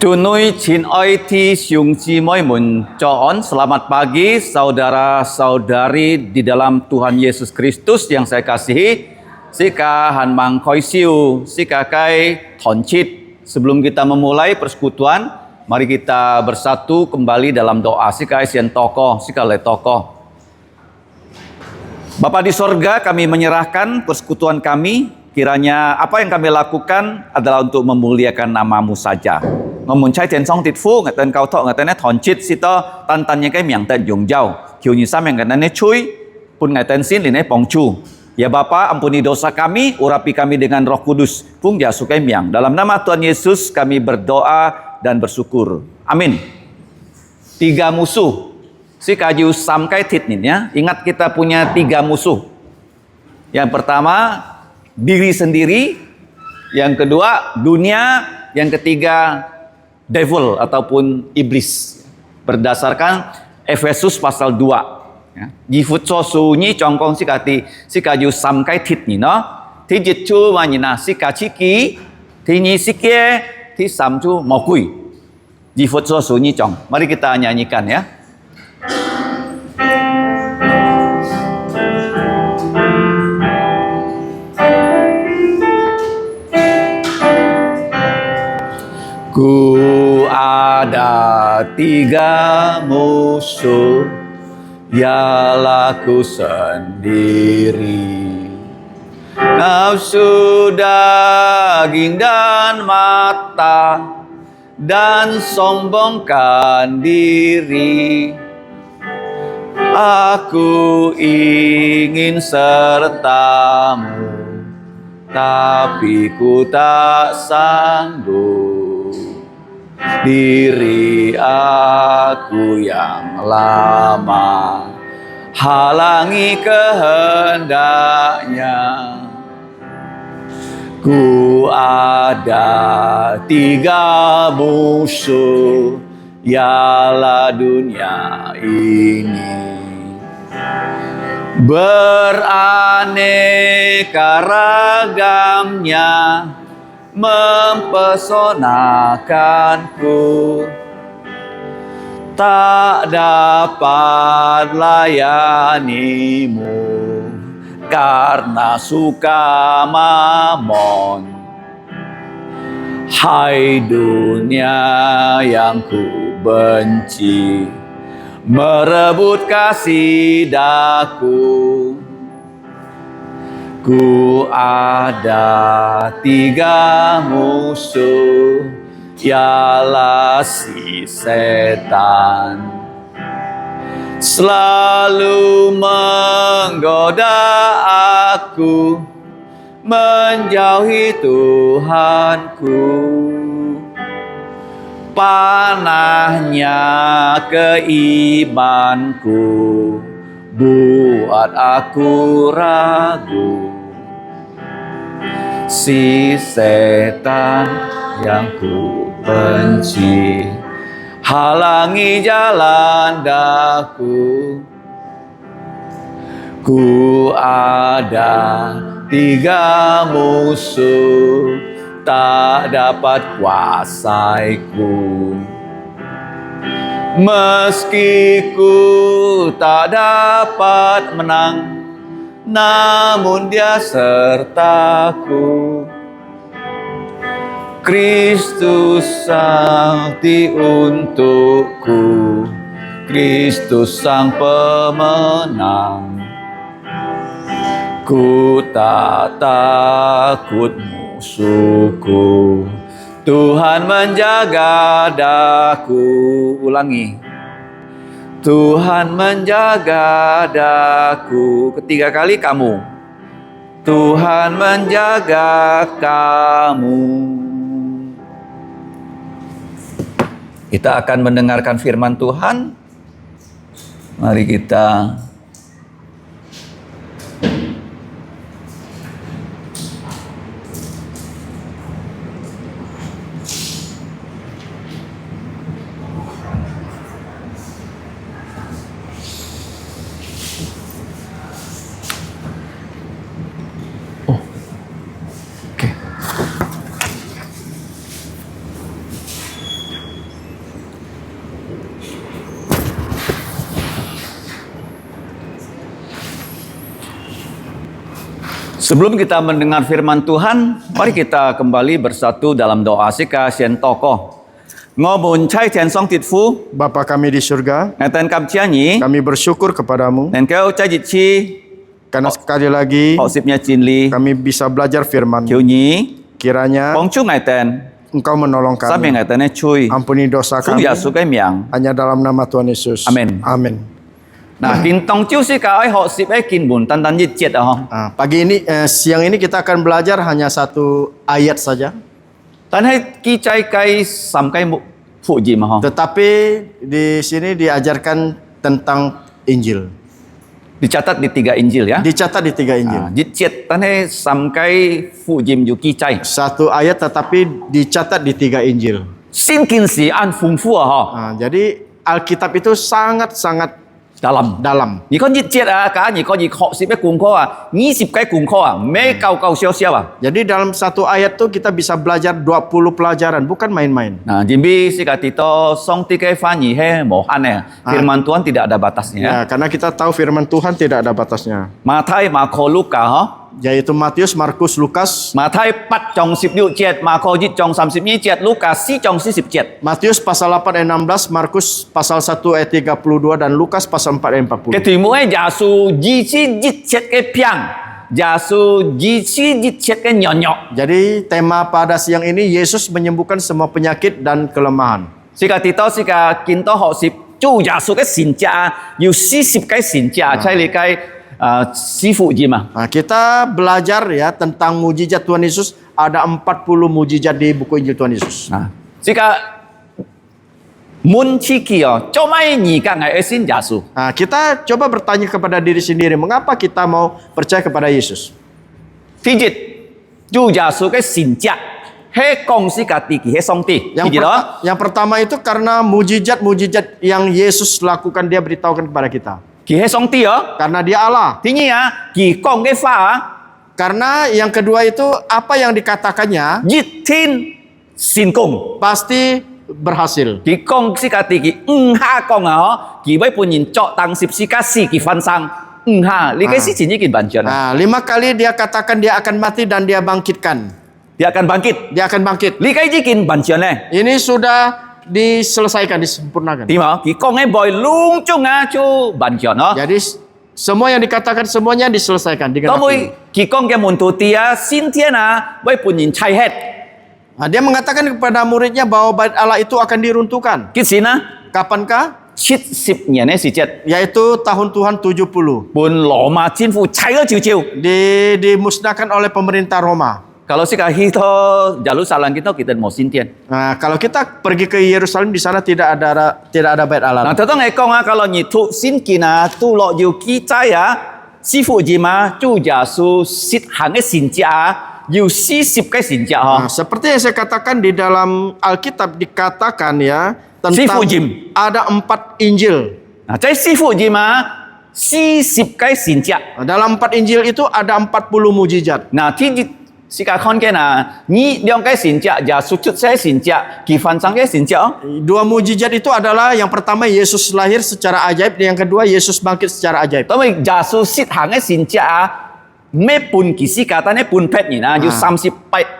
Tunui Chin Oi Ti Siung Ji Moi Mun Choon. Selamat pagi saudara-saudari di dalam Tuhan Yesus Kristus yang saya kasihi. Sika Han Mang Koi Siu, Sika Kai Toncit. Sebelum kita memulai persekutuan, mari kita bersatu kembali dalam doa. Sika Sien Tokoh, Sika Le Tokoh. Bapa di sorga, kami menyerahkan persekutuan kami. Kiranya apa yang kami lakukan adalah untuk memuliakan nama-Mu saja. Ngomong cai tian song tit fu ngaten kau tok ngaten toncit sita tan yang kai miang tan yong jau. Kiu ni sam yang ngaten cui pun ngaten sin line pongcu. Ya Bapa, ampuni dosa kami, urapi kami dengan Roh Kudus. Pung ja sukai miang. Dalam nama Tuhan Yesus kami berdoa dan bersyukur. Amin. 3 musuh. Si kaju samkai tit nih ya. Ingat kita punya 3 musuh. Yang pertama diri sendiri, yang kedua dunia, yang ketiga devil ataupun iblis. Berdasarkan Efesus pasal 2. Jifut so sunyi congkong si kaju samkai tit nih no. Ti jitu manina si kaciki, ti nyi sikie, ti samcu mokui. Jifut so sunyi cong. Mari kita nyanyikan ya. Ku ada 3 musuh, ialah ku sendiri, nafsu daging dan mata, dan sombongkan diri. Aku ingin sertamu, tapi ku tak sanggup. Diri aku yang lama halangi kehendaknya. Ku ada 3 musuh, ialah dunia ini. Beraneka ragamnya mempesonakanku, tak dapat layanimu karena suka mamon. Hai dunia yang ku benci, merebut kasih daku. Ku ada 3 musuh, ialah si setan. Selalu menggoda aku menjauhi Tuhanku. Panahnya keimanku buat aku ragu. Si setan yang ku benci halangi jalan daku. Ku ada 3 musuh, tak dapat kuasaiku. Meski ku tak dapat menang, namun Dia sertaku. Kristus sakti untukku, Kristus sang pemenang. Ku tak takut musuhku, Tuhan menjaga daku. Ulangi. Tuhan menjaga daku. Ketiga kali kamu. Tuhan menjaga kamu. Kita akan mendengarkan firman Tuhan. Mari kita Sebelum kita mendengar firman Tuhan, mari kita kembali bersatu dalam doa sika sian tokoh. Ngobun cai tian song tit fu, Bapa kami di surga, ngaten kam chia nyi, kami bersyukur kepadamu dan kau cai jit chi, karena sekali lagi hok sipnya chin li, kami bisa belajar firman. kiu nyi, Kiranya bong chu ngaten, Engkau menolong sam kami. yang ngaten chui, Ampuni dosa su kami ya su kai miang. hanya dalam nama Tuhan Yesus. Amin. Amin. Nah, kin tong chiu sika ai hok sip ai kin bun tan tan jit jet ah. Pagi ini, siang ini kita akan belajar hanya satu ayat saja. Tan hai ki cai kai sam kai mu fu ji ma ha. Tetapi di sini diajarkan tentang Injil. Dicatat di 3 Injil ya. Dicatat di 3 Injil. Jit jet tan hai sam kai fu jim yu ki cai. Satu ayat tetapi dicatat di 3 Injil. Sin kin si an fung fu ha. Jadi Alkitab itu sangat-sangat dalam. dalam. 你看日節啊，假如可以學習嘅功課啊，20個功課啊，咩夠夠少少啊。 Jadi dalam satu ayat tuh kita bisa belajar 20 pelajaran, bukan main-main. Nah, jadi sika tito song tiga fanyi he mohan ya. Firman Tuhan tidak ada batasnya. Ya, karena kita tahu firman Tuhan tidak ada batasnya. Matai, Marko, Luka, ha? Yaitu Matius, Markus, Lukas. Matai 8 trong 16 jet, Marko jit trong 32 jet, Luka 4 trong 40 jet. Matius pasal 8 ayat 16, Markus pasal 1 ayat 32 dan Lukas pasal 4 ayat 40. Cái題目係耶穌醫治熱切嘅病，耶穌醫治熱切嘅軟弱。 Jadi tema pada siang ini Yesus menyembuhkan semua penyakit dan kelemahan. Sika tito sika kinto 學習做耶穌嘅善者啊，要40個善者，即係你嘅師傅字嘛。 Nah, kita belajar ya tentang mujizat Tuhan Yesus. Ada 40 mujizat di buku Injil Tuhan Yesus. Nah, sika mun ciki oh, cuma ini kan nggak esin Yesus. Nah, kita coba bertanya kepada diri sendiri, mengapa kita mau percaya kepada Yesus? Thứ nhất, chủ Yesus cái xin cha, he công si cả tiki he song ti. Yang pertama itu karena mujizat-mujizat yang Yesus lakukan, dia beritahukan kepada kita. Ki he song ti oh. Karena dia Allah. Thứ nhì à, ki công cái pha Karena yang kedua itu apa yang dikatakannya diệt thiên xin công. pasti berhasil. Ki công si cả tiki, ha công à, ki với pun nhìn chọn tăng sip si cả si ki fan sang, ha, li cái si chỉ ki ban chân. Nah, 5 kali dia katakan dia akan mati dan dia bangkitkan. Dia akan bangkit. Dia akan bangkit. Li cái ki ban chân này. Ini sudah diselesaikan, disempurnakan. Thì mà ki công ấy boy lung chung à chu ban chân đó. Jadi semua yang dikatakan semuanya diselesaikan, Đó digenapi. mới ki công cái môn tu tia xin thiên à, với pun nhìn chay hết. Nah, dia mengatakan kepada muridnya bahwa bait Allah itu akan diruntuhkan. Cái gì na? Kapankah? Chít sip nhẹ này si chết. Yaitu tahun Tuhan 70. Pun Roma chính phủ chay ở chiều chiều. Dimusnahkan oleh pemerintah Roma. Kalau si kahito Jerusalem kita mau xin thiên. Nah, kalau kita pergi ke Yerusalem, di sana tidak ada bait Allah. Nah, tentu ngekong ah kalau nyitu xin kina tu lo yu ki chay ah, si phụ gì mà chu Yesus sit hàng cái xin cha yu si sip cái xin cha ha. Nah, seperti yang saya katakan di dalam Alkitab dikatakan ya tentang Sifu Jim. ada 4 Injil. Nah, chay si phụ gì mà si sip cái xin cha. Nah, dalam 4 Injil itu ada 40 mujizat. Nah, thì si ka con cái là ni dong cái xin cha, Yesus chút cái xin cha, ki fan sang cái xin cha. 2 mujizat itu adalah yang pertama Yesus lahir secara ajaib, dan yang kedua Yesus bangkit secara ajaib. Tapi Yesus sit hàng cái xin cha, mấy pun kisi kata này pun pet ni na, yu 30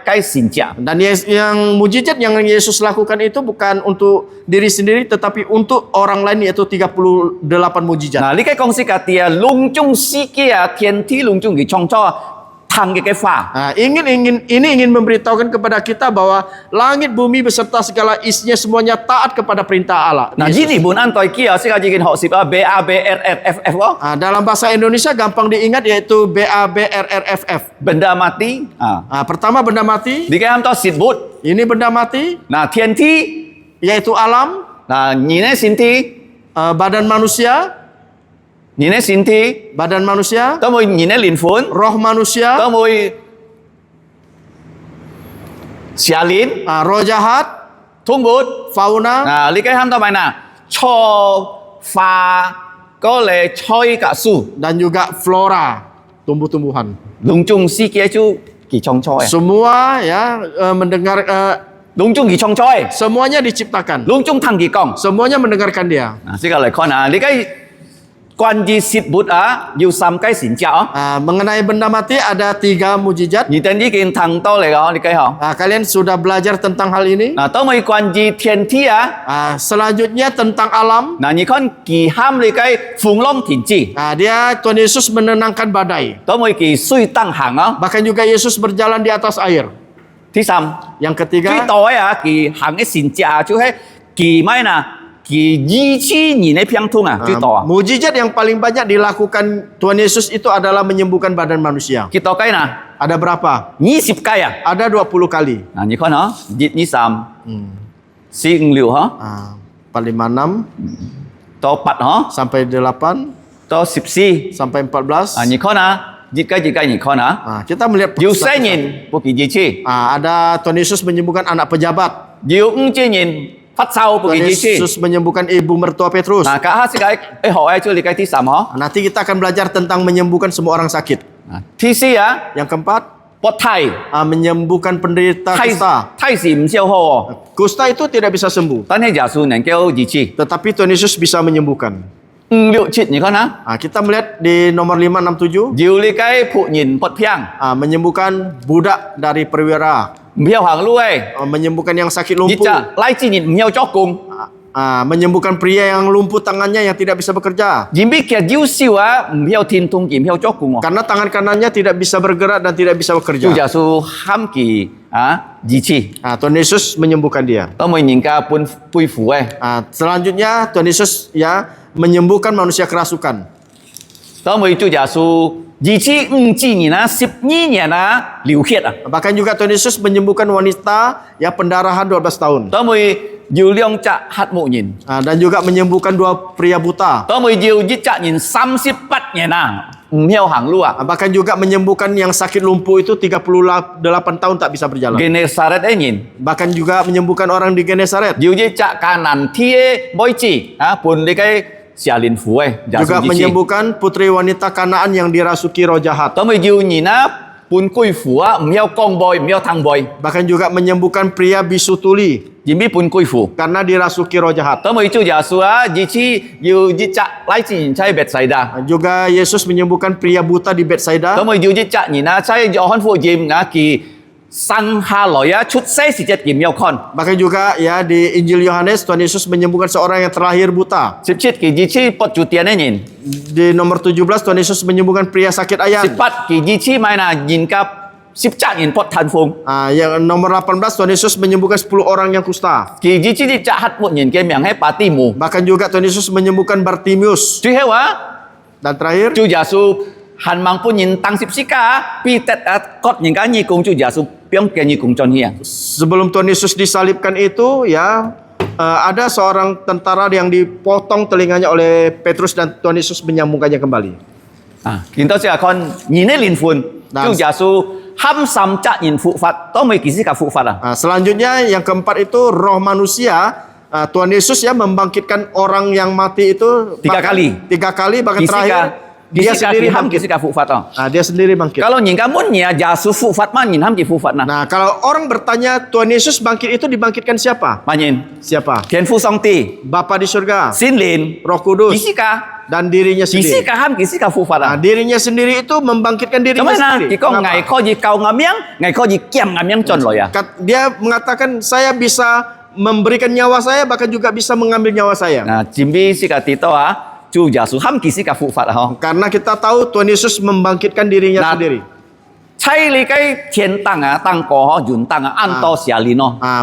cái xin cha. Dan yang mujizat yang Yesus lakukan itu bukan untuk diri sendiri, tetapi untuk orang lain, yaitu 38 mujizat. Nah, li cái con si ka tia lung chung si kia thiên thi lung chung ki chong cho thang cái pha. Nah, ini ingin memberitahukan kepada kita bahwa langit bumi beserta segala isinya semuanya taat kepada perintah Allah. Nah, Yesus. jadi bun antoi kia si ka jikin hok sip B A B R R F F oh. Nah, dalam bahasa Indonesia gampang diingat, yaitu BABRRFF. Benda mati. Nah, pertama benda mati, Di cái ham to sit bút. ini benda mati, Nah, thiên thi. yaitu alam, Nah, nhìn này xin thi. badan manusia, Nhìn này xin thi. badan manusia, Tao mồi nhìn này linh phun. roh manusia, Tao mồi xia linh. roh jahat, Thung bút. fauna, Nah, li cái ham tao bài nào. Cho pha có lẽ choi cả su. dan juga flora, tumbuh-tumbuhan. Lung chung si kia chu ki chong choi. Semua ya mendengar, Lung chung ki chong choi. semuanya diciptakan. Lung chung thang ki kong. Semuanya mendengarkan dia. Nah, si ka lại con à, li cái 关于食物啊，有3cái xin chào. Mengenai benda mati ada 3 mujizat. Nhị tên đi kiến thằng to lại đó, đi cái hả? Kalian sudah belajar tentang hal ini. Nah, tao mới quan于thiên thi á. Selanjutnya tentang alam. Nah, nhị con kỳ ham lại cái phùng long thiên chi. Dia Tuhan Yesus menenangkan badai. Tao mới kỳ suy tăng hàng á. Bahkan juga Yesus berjalan di atas air. Thứ năm. Yang ketiga. Cái tối á, kỳ hàng cái xin chào chứ hết kỳ mai nè. Kỳ di chi nhìn này piang tung à, mujizat yang paling banyak dilakukan Tuhan Yesus itu adalah menyembuhkan badan manusia. Kita kai na. Ada berapa? 20 kai à? Ada 20 kali. Nah, ni kan ha? Jit ni sam. Si liu ha? 4, 5, 6. To 4 ha? Sampai 8. To 14. Sampai 14. Ni kan ha? Jit kai ni kan ha? Kita melihat Diu sai nhìn, bu ki ji chi. Ada Tuhan Yesus menyembuhkan anak pejabat. Diu ng chi nhìn. Phát sau Tuhan Yesus menyembuhkan ibu mertua Petrus. Nah, kah si kai hỏi chưa li kai thi sam ha? Nanti kita akan belajar tentang menyembuhkan semua orang sakit. Thi si ya? Yang keempat, pot thai. Menyembuhkan penderita kusta. Thai si唔消好. Kusta itu tidak bisa sembuh. Tapi Yesus nang kêu ji chi. Tetapi Tuhan Yesus bisa menyembuhkan. 5, 6, 7 ni kan ha? Kita melihat di nomor 5, 6, 7. Diu li kai phụ nhìn pot piang. Menyembuhkan budak dari perwira. Menyembuhkan yang sakit lumpuh. Menyembuhkan pria yang lumpuh tangannya yang tidak bisa bekerja. Karena tangan kanannya tidak bisa bergerak dan tidak bisa bekerja. Tuhan Yesus menyembuhkan dia. Selanjutnya Tuhan Yesus ya menyembuhkan manusia kerasukan. Bahkan juga Tuhan Yesus menyembuhkan wanita ya pendarahan 12 tahun. Dan juga menyembuhkan 2 pria buta. Bahkan juga menyembuhkan yang sakit lumpuh itu 38 tahun tak bisa berjalan. Bahkan juga menyembuhkan orang di Genesaret. Juga menyembuhkan putri wanita Kanaan yang dirasuki roh jahat. Bahkan juga menyembuhkan pria bisu tuli karena dirasuki roh jahat. Juga Yesus menyembuhkan pria buta di Betsaida. Bahkan juga ya di Injil Yohanes Tuhan Yesus menyembuhkan seorang yang terlahir buta. Di nomor 17 Tuhan Yesus menyembuhkan pria sakit ayan. Yang nomor 18 Tuhan Yesus menyembuhkan 10 orang yang kusta. Bahkan juga Tuhan Yesus menyembuhkan Bartimius. Dan terakhir Hàn mang pun nhìn tăng sip sika pi tet kot nhìn ka nyi kung chu Yesus piong ke nyi kung chon hia. Sebelum Tuhan Yesus disalibkan itu ya ada seorang tentara yang dipotong telinganya oleh Petrus dan Tuhan Yesus menyambungkannya kembali. Kita sẽ con nhìn lên linh phun. Chu Yesus ham sam cha nhìn phụ phạt, to mới kisi ka phụ phạt Selanjutnya yang keempat itu roh manusia. Tuhan Yesus ya membangkitkan orang yang mati itu 3 kali. 3 kali bahkan terakhir dia sendiri bangkit. Dia sendiri bangkit. Kalau nhìn kamu nya Yesus phụ phạt man nhìn ham ki phụ phạt Nah, kalau orang bertanya Tuhan Yesus bangkit itu dibangkitkan siapa? Man nhìn. Siapa? Thiên父Song Ti. Bapa di surga. Sin Lin. Roh Kudus. Kisika. Dan dirinya sendiri. Kisika ham kisika phụ phạt dirinya sendiri itu membangkitkan dirinya sendiri. Kenapa? Ngai kau ji kau ngamiang, ngai kau ji kiam ngamiang chon lo ya. Dia mengatakan saya bisa memberikan nyawa saya bahkan juga bisa mengambil nyawa saya. Nah, Jimbi si katito Chu Yesus ham kisika phụ phạt Karena kita tahu Tuhan Yesus membangkitkan dirinya sendiri.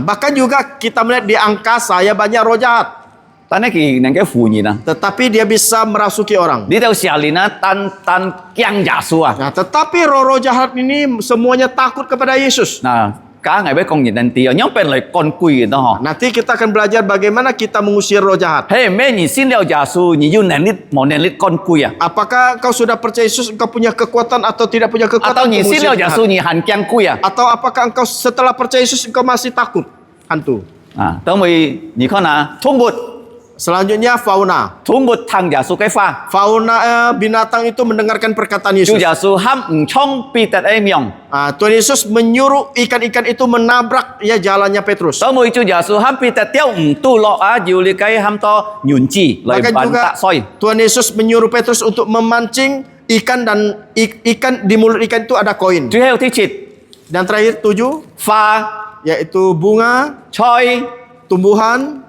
Bahkan juga kita melihat di angkasa ya banyak roh jahat. Tetapi dia bisa merasuki orang. Tetapi roh-roh jahat ini semuanya takut kepada Yesus. Nanti kita akan belajar bagaimana kita mengusir roh jahat. Apakah engkau sudah percaya Yesus, engkau punya kekuatan atau tidak punya kekuatan mengusir jahat? Atau apakah engkau setelah percaya Yesus engkau masih takut hantu? Selanjutnya fauna. 土木聽耶穌嘅話， Fauna binatang itu mendengarkan perkataan 主 Yesus. 耶穌喊唔衝彼得嘅命， Tuhan Yesus menyuruh ikan-ikan itu menabrak ya jalannya Petrus. 所以主耶穌喊彼得掉唔到落啊，要你計喊多原子嚟 Bahkan 扮 juga 得衰。 Tuhan Yesus menyuruh Petrus untuk memancing ikan dan ikan di mulut ikan itu ada koin. 最後啲節 Dan terakhir 7 花 yaitu bunga, 菜 tumbuhan,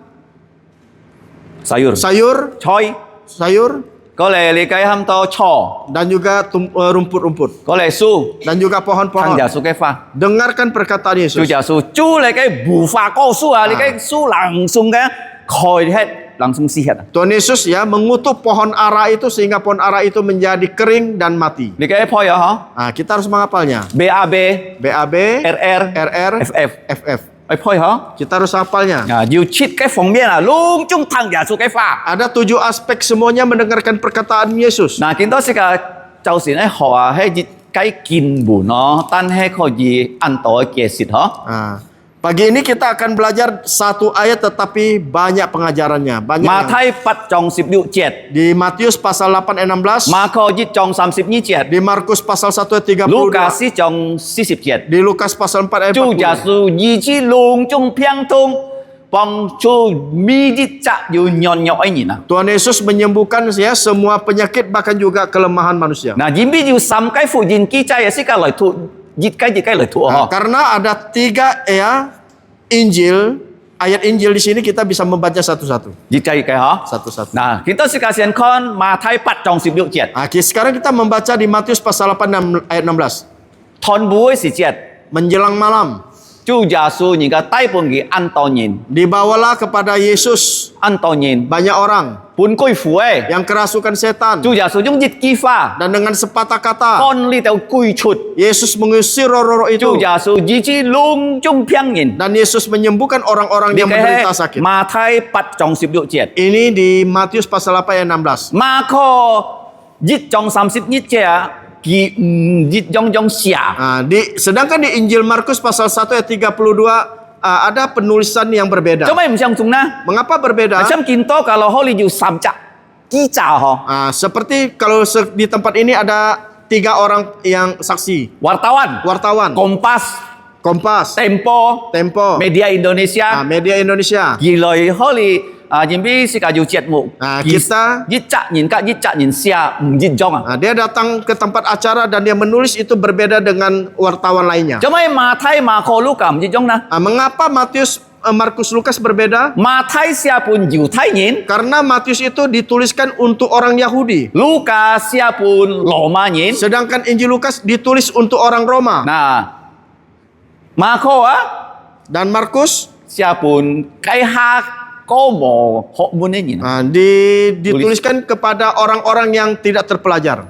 sayur sayur, 菜， sayur 過嚟你計喊多錯， dan juga rumput-rumput 過嚟樹 dan juga 聽 pohon-pohon. 耶穌嘅話。 Dengarkan perkataan 主 Yesus. 耶穌主你嘅無花果樹啊，你嘅樹能送嘅開吃，能送死吃啊！ Tuhan Yesus ya mengutuk pohon ara itu sehingga pohon ara itu menjadi kering dan mati. 你嘅配啊Kita harus menghafalnya. 嗬，BAB、 BAB, RR、 RR, FF， FF. 去配嗬。 Kita harus hafalnya. 啊，要切嘅方面啊，隆中聽耶穌嘅話。 Ada 7 aspek semuanya mendengarkan perkataan Yesus. 嗱，見到時間就算咧學啊，係熱雞見門咯，但係可以按到嘅解釋嗬。 Pagi ini kita akan belajar satu ayat tetapi banyak pengajarannya. Banyak 馬 yang- 太8章16節， di Matius pasal 8 ayat 16, 馬可1章32節， di Markus pasal 1 ayat 路加 32, 4章40節。 di Lukas pasal 4 ayat 主耶 40. 穌醫治隆中病痛，幫助咪啲責要軟弱嘅人啊！ Tuhan Yesus menyembuhkan ya semua penyakit bahkan juga kelemahan manusia. 嗱，因為要三解福音記載嘅時間來吐，熱雞來吐嗬。 Karena ada 3 ya Injil, ayat Injil di sini kita bisa membaca satu-satu. 熱雞嗬。 Satu-satu. 嗱，見到時間先看馬太8章16節， Sekarang kita membaca di Matius pasal 8 ayat 16. 團會時節， Menjelang malam, 主耶穌而家帶半嘅安多人， dibawalah kepada Yesus 安多人 banyak orang 半居父嘅， yang kerasukan setan. 主耶穌用熱機化， Dan dengan sepatah kata, 看呢度居出， Yesus mengusir roh-roh 主 itu. 耶穌醫治隆中病人。 Dan Yesus menyembuhkan orang-orang 你 yang 嘅 menderita sakit. 馬太8章16節。 Ini di Matius pasal 8 ayat 16. 馬可1章31節啊，佢唔熱種種寫， Sedangkan di Injil Markus pasal 1 ayat 32 ada penulisan yang berbeda. 做咩唔相中呢？ Mengapa berbeda? 想見到kalau Holy 要三隻記者嗬， Seperti kalau di tempat ini ada 3 orang yang saksi. wartawan, Wartawan, Kompas, Kompas, Tempo, Tempo, Media Indonesia， Media Indonesia. 而來 Holy 因為世界要節目， kita 一責人家一責人寫唔熱種啊。 Dia datang ke tempat acara dan dia menulis itu berbeda dengan wartawan lainnya. 做咩馬太、馬可、路加唔熱種呢？ Mengapa Matius, Markus, Lukas berbeda? 馬太寫本猶太人， Karena Matius itu dituliskan untuk orang Yahudi. 路加寫本羅馬人。 Sedangkan Injil Lukas ditulis untuk orang Roma. 嗱，馬可啊， Dan Markus 寫本計下高無學問嘅人啊， dituliskan kepada orang-orang yang tidak terpelajar.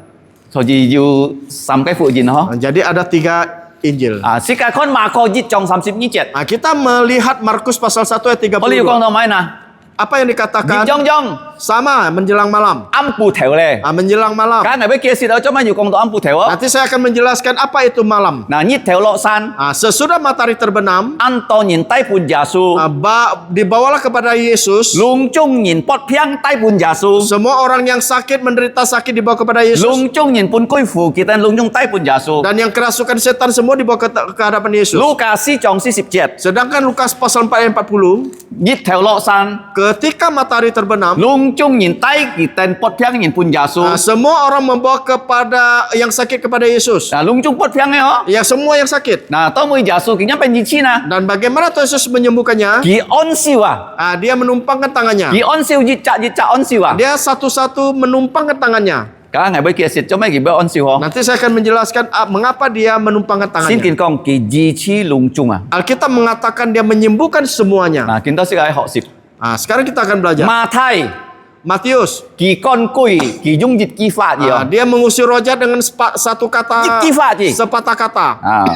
所以要三解福音嗬。 Jadi ada 3 Injil. 世界看馬可1章32節， Kita melihat Markus pasal 1 ayat 我哋要講 32. 到咩啊？ Apa yang 熱 dikatakan? 種種 Sama menjelang malam. 暗布頭咧， Menjelang malam. 梗係俾解釋到做咩要講到暗布頭啊？ Nanti saya akan menjelaskan apa itu malam. 嗱，日頭落山， Sesudah matahari terbenam, 安多人帶伴耶穌， dibawalah kepada Yesus. 隆中人不平帶伴耶穌， Semua orang yang sakit menderita sakit dibawa kepada Yesus. 隆中人半居父，kita 隆中帶伴耶穌。 Dan yang kerasukan setan semua dibawa ke hadapan Yesus. 路加4章40節， Sedangkan Lukas pasal 4 ayat 40, 日頭落山， ketika matahari terbenam, 隆中人帶kita 不平人伴耶穌。 semua orang membawa kepada yang sakit kepada Yesus. 嗱，隆中不平嘅嗬， Ya semua yang sakit. 嗱，當每耶穌佢一病熱錢啊， Dan bagaimana Tuhan Yesus menyembuhkannya? 佢安笑啊， Dia menumpangkan tangannya. 佢安笑熱責安笑啊， Dia satu-satu menumpangkan tangannya. 梗係俾解釋做咩佢俾安笑嗬？ Nanti saya akan menjelaskan mengapa dia menumpangkan 先 tangannya. 見講佢熱氣隆中啊， Alkitab mengatakan dia menyembuhkan semuanya. 嗱，見到識喺學習。 Sekarang kita akan belajar. 馬太 Matius, 佢乾居，佢用熱機法嘅。 dia mengusir roh jahat dengan satu kata, Iktifat. sepatah kata. 啊，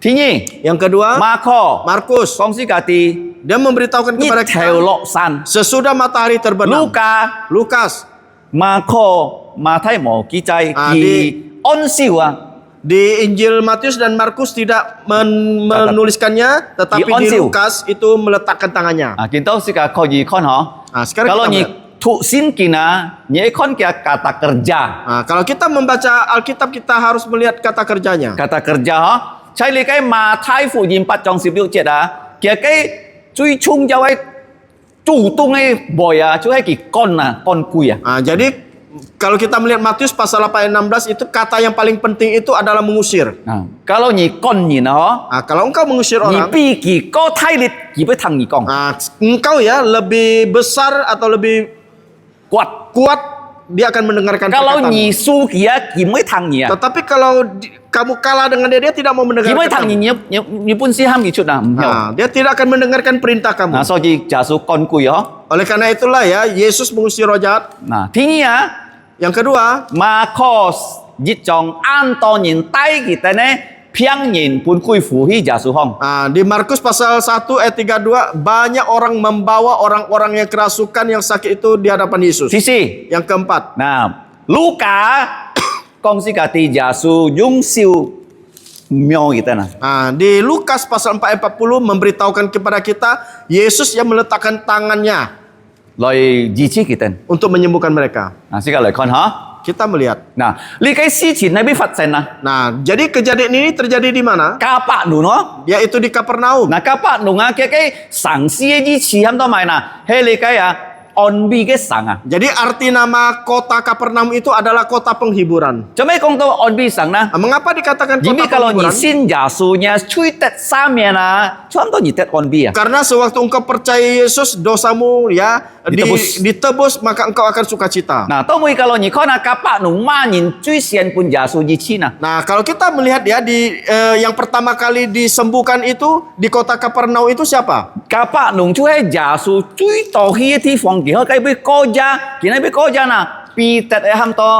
第二， Yang kedua, 馬可 Markus, 講時間啲 dia memberitahukan 熱 kepada 頭 kita 落山， sesudah matahari 路 terbenam. 加 Lukas, 馬可馬太冇記載， 啊 佢安笑啊， Di Injil Matius dan Markus tidak menuliskannya, tetapi di Lukas itu meletakkan tangannya. Kita sika kau ji kon ho. Sekarang kalau kita ni melihat. tu sin kina, ni kon kia kata kerja. Kalau kita membaca Alkitab kita harus melihat kata kerjanya. Kata kerja ho. Cai li kai ma thai fu yin 8章16節啊，kia kai cui chung jawai chủ tung ai boy à, cui hai ki kon à, kon kui à. Jadi kalau kita melihat Matius pasal 8 ayat 16 itu kata yang paling penting itu adalah mengusir. Kalau ni kon ni ho. Kalau engkau mengusir orang, ni pi ki ko thai lit ki bai thang ni kong. Engkau ya lebih besar atau lebih kuat dia akan mendengarkan kalau perkataanmu. ni su kia ki mai thang ni. Tetapi kalau kamu kalah dengan dia tidak mau mendengarkan. Ki mai thang ni ni pun si ham ki chut na. Dia tidak akan mendengarkan perintah kamu. So ji jasu kon kui ho. Oleh karena itulah ya Yesus mengusir roh jahat. Thi ya. Yang kedua, Markus dịch trong an to nhìn tay kita ne piang nhìn pun kui fu hi jasu hong. Di Markus pasal 1 ayat 32 banyak orang membawa orang-orang yang kerasukan yang sakit itu di hadapan Yesus. Sisi. Yang keempat. Luka kong si kati jasu yung siu myo kita di Lukas pasal 4 ayat 40 memberitahukan kepada kita Yesus yang meletakkan tangannya loi jici kita untuk menyembuhkan mereka. Sika loi kon ha. Kita melihat. Li kai si chin na bi fat sen jadi kejadian ini terjadi di mana? Kapa nu no. Yaitu di Kapernaum. Kapa nu kia kai sang si ji chi ham to mai he li kai on bi ke sang Jadi arti nama kota Kapernaum itu adalah kota penghiburan. Cuma kong to on bi sang Mengapa dikatakan kota penghiburan? Kalau ni penghiburan? sin jasunya cui tet samia cuma to ni tet on bi Karena sewaktu engkau percaya Yesus, dosamu ya ditebus maka engkau akan sukacita. to mui kalau ni kona kapa nu ma nin cui sian pun jasu ji Cina. Kalau kita melihat ya di yang pertama kali disembuhkan itu di kota Kapernaum itu siapa? Kapa nung cui jasu cui to hi ti fong ki kai bi ko ja, ki nai bi ko ja pi tet ham to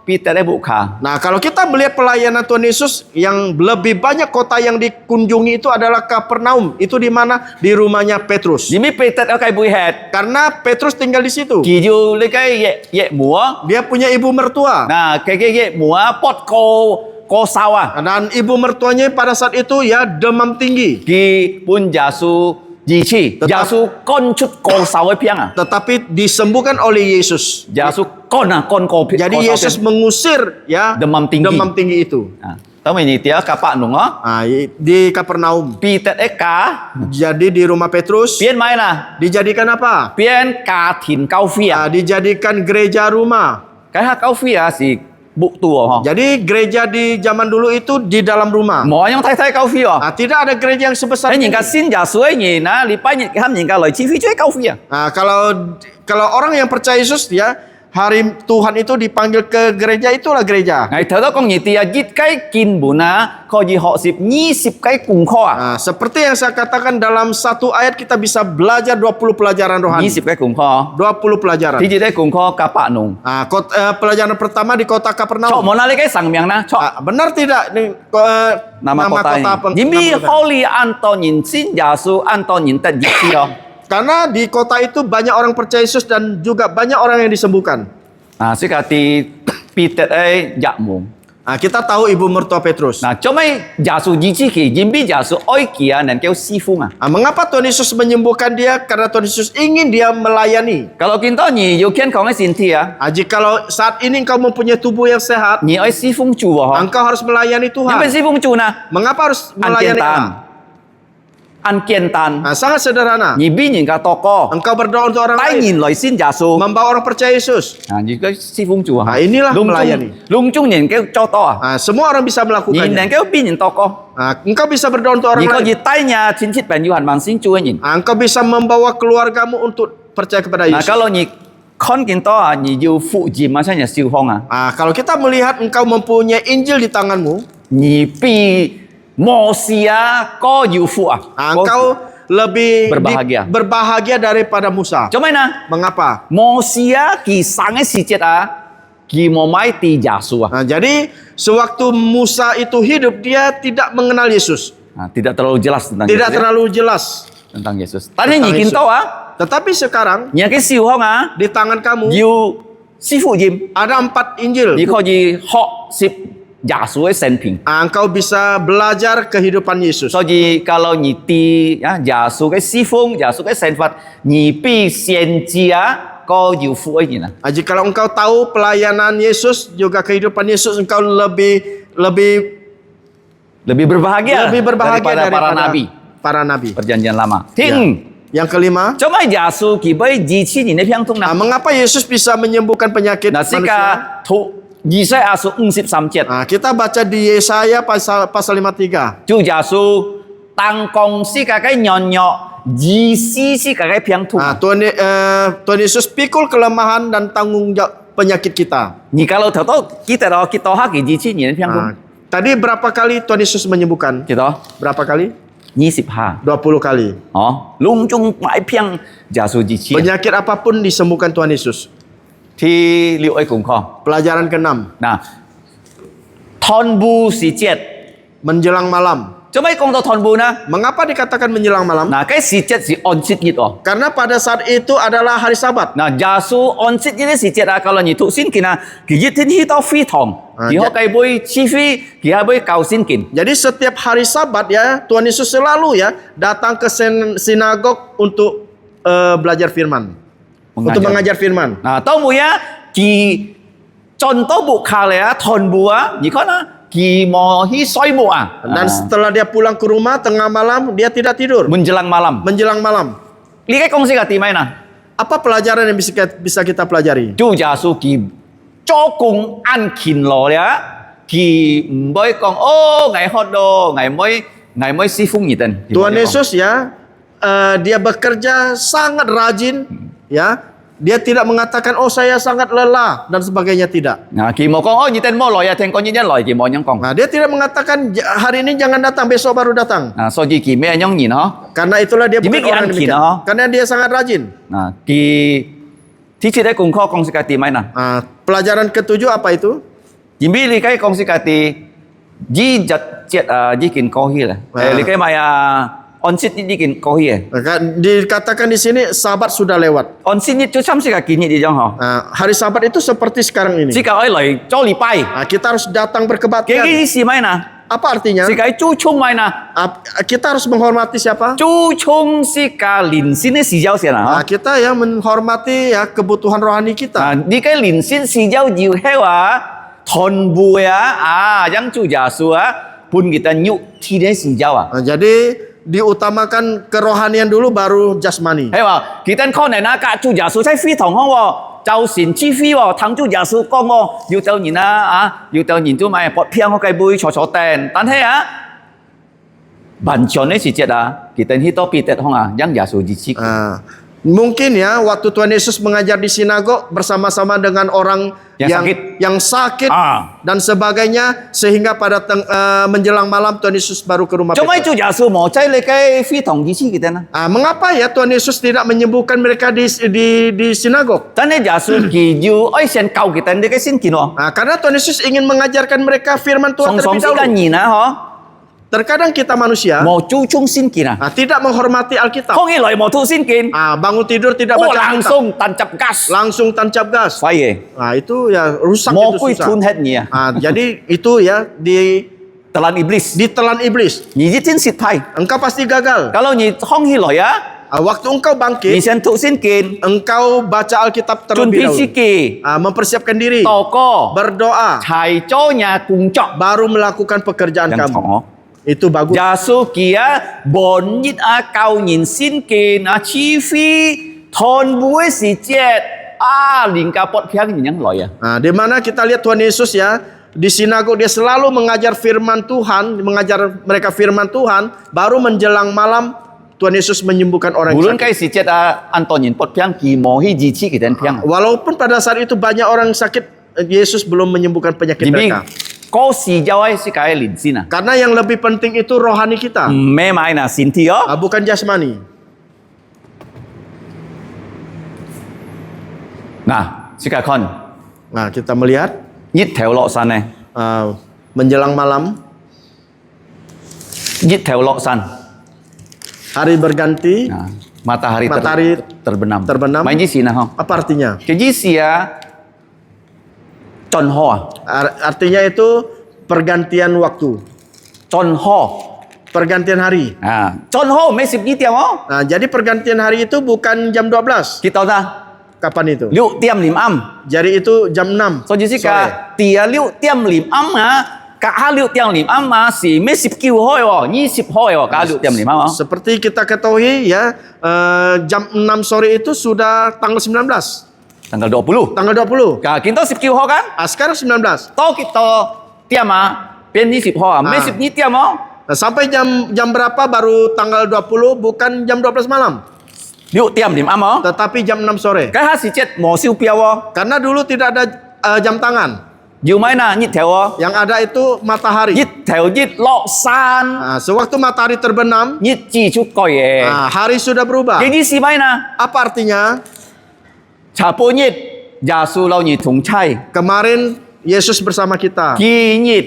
pi tet buka. Kalau kita melihat pelayanan Tuhan Yesus yang lebih banyak kota yang dikunjungi itu adalah Kapernaum. Itu di mana? Di rumahnya Petrus. Jimi pi tet kai bui het. Karena Petrus tinggal di situ. Ki ju le kai ye mua. Dia punya ibu mertua. Kai ye mua pot ko sawa. Dan ibu mertuanya pada saat itu ya demam tinggi. Ki pun jasu jici. Jasu kon cut ko sawa piang Tetapi disembuhkan oleh Yesus. Jasu kon ko. Jadi Yesus mengusir ya demam tinggi itu. Tahu ini dia kapa nung di Kapernaum. Pi tet eka. Jadi di rumah Petrus. Pian mai dijadikan apa? Pian ka thin kau fia. Dijadikan gereja rumah. Cái kau fia si bu tua ho. Jadi gereja di zaman dulu itu di dalam rumah. Mo yang thai kau fia. Tidak ada gereja yang sebesar ini. ini. Ka sin ja suai ni li pai ni ham ni ka loi chi fi chui kau fia. Kalau orang yang percaya Yesus ya hari Tuhan itu dipanggil ke gereja, itulah gereja. Ngày thờ đó con nhị tia git cái kin buna kau ji họ sip 20 cái cùng kho Seperti yang saya katakan dalam satu ayat kita bisa belajar 20 pelajaran rohani. 20 cái cùng kho. 20 pelajaran. Thì cái cùng kho kapa nung. Pelajaran pertama di kota Kapernaum. Chok mo na le cái sang miang na. Chok. Benar tidak nih nama kota ini. Jimmy Holy Antonin Sin Jasu Antonin Tadjio. Karena di kota itu banyak orang percaya Yesus dan juga banyak orang yang disembuhkan. Sekati Peter jakmu. Kita tahu ibu mertua Petrus. Cuma jasu jici ki, jimbi jasu oi kia dan kau sifung mengapa Tuhan Yesus menyembuhkan dia? Karena Tuhan Yesus ingin dia melayani. Kalau kita ni, you can kau sintia. Jikalau saat ini engkau mempunyai tubuh yang sehat, ni oi sifung cu engkau harus melayani Tuhan. Yang sifung cu na. Mengapa harus melayani Allah? Ankientan. Sangat sederhana. Nyibi nyingka toko. Engkau berdoa untuk orang lain. Tayin loi sin jasu. Membawa orang percaya Yesus. Jika sifung cu. Inilah melayani. Lungcung nyen kau coto. Semua orang bisa melakukannya. Nyen kau bin toko. Engkau bisa berdoa untuk orang lain. Jika ditanya cincit penyuhan mangsing cu nyen. Engkau bisa membawa keluargamu untuk percaya kepada Yesus. Kalau ni kon kita ni you fu ji macamnya siu hong kalau kita melihat engkau mempunyai Injil di tanganmu, ni pi Mosia ko yufu engkau lebih berbahagia daripada Musa. Cuma na. Mengapa? Mosia kisahnya si cet ki momai ti jasu jadi sewaktu Musa itu hidup dia tidak mengenal Yesus. Tidak terlalu jelas tentang Yesus. Terlalu jelas tentang Yesus. Tadi nyikin tau Tetapi sekarang nyake siu hong di tangan kamu you sifu jim ada 4 Injil. Ni ko ji ho sip giả su ấy sen ping. Engkau bisa belajar kehidupan Yesus. So ji kalau ni ti giả su cái si phong, giả su cái sen Phật, ni bi xian jia có yêu phụ ấy nè. Jikalau engkau tahu pelayanan Yesus juga kehidupan Yesus, engkau Lebih berbahagia, daripada para nabi. Para nabi. Perjanjian lama. Ya. Ting. Yang kelima, Cuma giả su kỳ bởi di chi ni piang tung na. mengapa Yesus bisa menyembuhkan penyakit Nah, manusia? sika thu Yesaya su 53. Kita baca di Yesaya pasal 53. Chu giả su tăng công sika cái nhọn nhọ, di si sika cái piang tung. Tuhan Yesus pikul kelemahan dan tanggung jawab penyakit kita. Ni kalau tahu kita ha kỳ di chi ni piang tung. Tadi berapa kali Tuhan Yesus menyembuhkan? Kita Berapa kali? 25. 20 kali. Oh, lung chung mãi piang giả su di chi. Penyakit apapun disembuhkan Tuhan Yesus. Thi liệu ấy cùng kho. Pelajaran ke-6. Nah, thon bu si chiết. Menjelang malam. Cho mấy công tao thon bu na. Mengapa dikatakan menjelang malam? Nah, cái si chiết si on chit gitu. Karena pada saat itu adalah hari Sabat. Nah, giả su on chit ini si chiết kalau ni tu sin kina, kỳ yết thiên hi tao phi thong. Kỳ họ cái bôi chi phi, kỳ ha bôi cầu sin kin. Jadi setiap hari Sabat ya, Tuhan Yesus selalu ya datang ke sinagog untuk belajar firman. Untuk mengajar firman. Nah, tao mu ya, kỳ contoh bu kale ya, thon bu ni kau na. Kỳ mò hi soi mu Dan setelah dia pulang ke rumah tengah malam, dia tidak tidur. Menjelang malam. Menjelang malam. Li cái công si kati mai na. Apa pelajaran yang bisa kita pelajari? Chu giả su kỳ cho cùng ăn khin lo ya. Kỳ mới con ngày hot do, ngày mới si phung gì tên. Tuhan Yesus ya, dia bekerja sangat rajin ya. Dia tidak mengatakan saya sangat lelah dan sebagainya, tidak. Nah, kỳ một con gì tên mo lo ya, tên con như nhân lời kỳ mo nhân con. Nah, dia tidak mengatakan hari ini jangan datang, besok baru datang. Nah, so ji kỳ me nhân nhìn ho. Karena itulah dia bukan orang demikian. Karena dia sangat rajin. Nah, kỳ thi chỉ đấy cùng kho con si kati mai na. Pelajaran ke-7 apa itu? Jimbi li cái con si kati ji jat jet ji kin ko hi lah. Li cái mai on sit ni kin ko hi. Dikatakan di sini Sabat sudah lewat. On sit ni tu sam si kaki ni di jong ho. Hari Sabat itu seperti sekarang ini. Si ka oi lai cho li pai. Kita harus datang berkebaktian. Cái si mai na. Apa artinya? Si kai chu chung mai na. Kita harus menghormati siapa? Chu chung si ka lin sin ni si jiao xian na. Kita yang menghormati ya kebutuhan rohani kita. Di cái lin sin si jiao jiu heu thon bu ya yang chu giả su pun kita nyu thi đấy si jiao Jadi diutamakan kerohanian dulu baru jasmani. Hey kita kau này na cả chu giả su sai phi thong hong châu xin chi phi thằng chu giả su con yêu châu nhìn yêu châu nhìn chú mày bọt piang ho cái bui cho tên tan thế bản chọn ấy chỉ chết kita hi to pi tet hong yang giả su ji chi. Mungkin ya waktu Tuhan Yesus mengajar di sinagog bersama-sama dengan orang yang sakit dan sebagainya, sehingga pada menjelang malam Tuhan Yesus baru ke rumah Petrus. Mengapa ya Tuhan Yesus tidak menyembuhkan mereka di sinagog? Karena Tuhan Yesus ingin mengajarkan mereka firman Tuhan terlebih dahulu. Terkadang kita manusia tidak menghormati Alkitab. Bangun tidur tidak baca Alkitab. Langsung tancap gas. Itu ya rusak, itu susah. Jadi itu ya ditelan iblis. Engkau pasti gagal. Waktu engkau bangkit, engkau baca Alkitab terlebih dahulu. Mempersiapkan diri, berdoa, baru melakukan pekerjaan kamu. Itu bagus. Giả su kia bon nhít cao nhìn xin kền chi phi thon buổi si jet lingka pot piang yang loy di mana kita lihat Tuhan Yesus ya di sinagog, dia selalu mengajar firman Tuhan, mengajar mereka firman Tuhan, baru menjelang malam Tuhan Yesus menyembuhkan orang yang sakit. Walaupun pada saat itu banyak orang sakit, Yesus belum menyembuhkan penyakit mereka. Karena yang lebih penting itu rohani kita, bukan jasmani. Nah, kita melihat menjelang malam, hari berganti, matahari terbenam. Apa artinya? Artinya itu pergantian waktu, จนห่อ pergantian hari. จนห่อไม่10 เตียมอ๋อ Nah, jadi pergantian hari itu bukan jam 12. คิดเอาซะ Kapan itu? ลิวเตียมหลิมอ้ำ Jadi itu jam 6 so jadi sore. เตียลิวเตียมหลิมอ้ำฮะกะฮาลิวเตียมหลิมอ้ำมาสิไม่10 กิวห่อยอ๋อ20 ห่อยอ๋อกะลิวเตียมหลิมอ้ำอ๋อ Seperti kita ketahui ya, jam 6 sore itu sudah tanggal 19. tanggal 20 Tanggal 20. กะกินโต10 กิวห่อกัน Sekarang 19. โตกิโตเตียมมาเป็น20 ห่อไม่10 นี่เตียมอ๋อ Nah, sampai jam berapa baru tanggal 20 bukan jam 12 malam, ลิวเตียมหลิมอ้ำอ๋อ tetapi jam 6 sore. กะ57หมอซิวเปียวอ๋อ Karena dulu tidak ada jam tangan. อยู่ไหมนะยิดแถวอ๋อ Yang ada itu matahari. ยิดแถวยิดเลาะซาน Nah, sewaktu matahari terbenam, ยิดจีชุกก่อยเอ hari sudah berubah. อย่างนี้สิไหมนะ Apa artinya? ชาโปยิดยาสูเราหยิดถุงใช่ Kemarin Yesus bersama kita. กียิด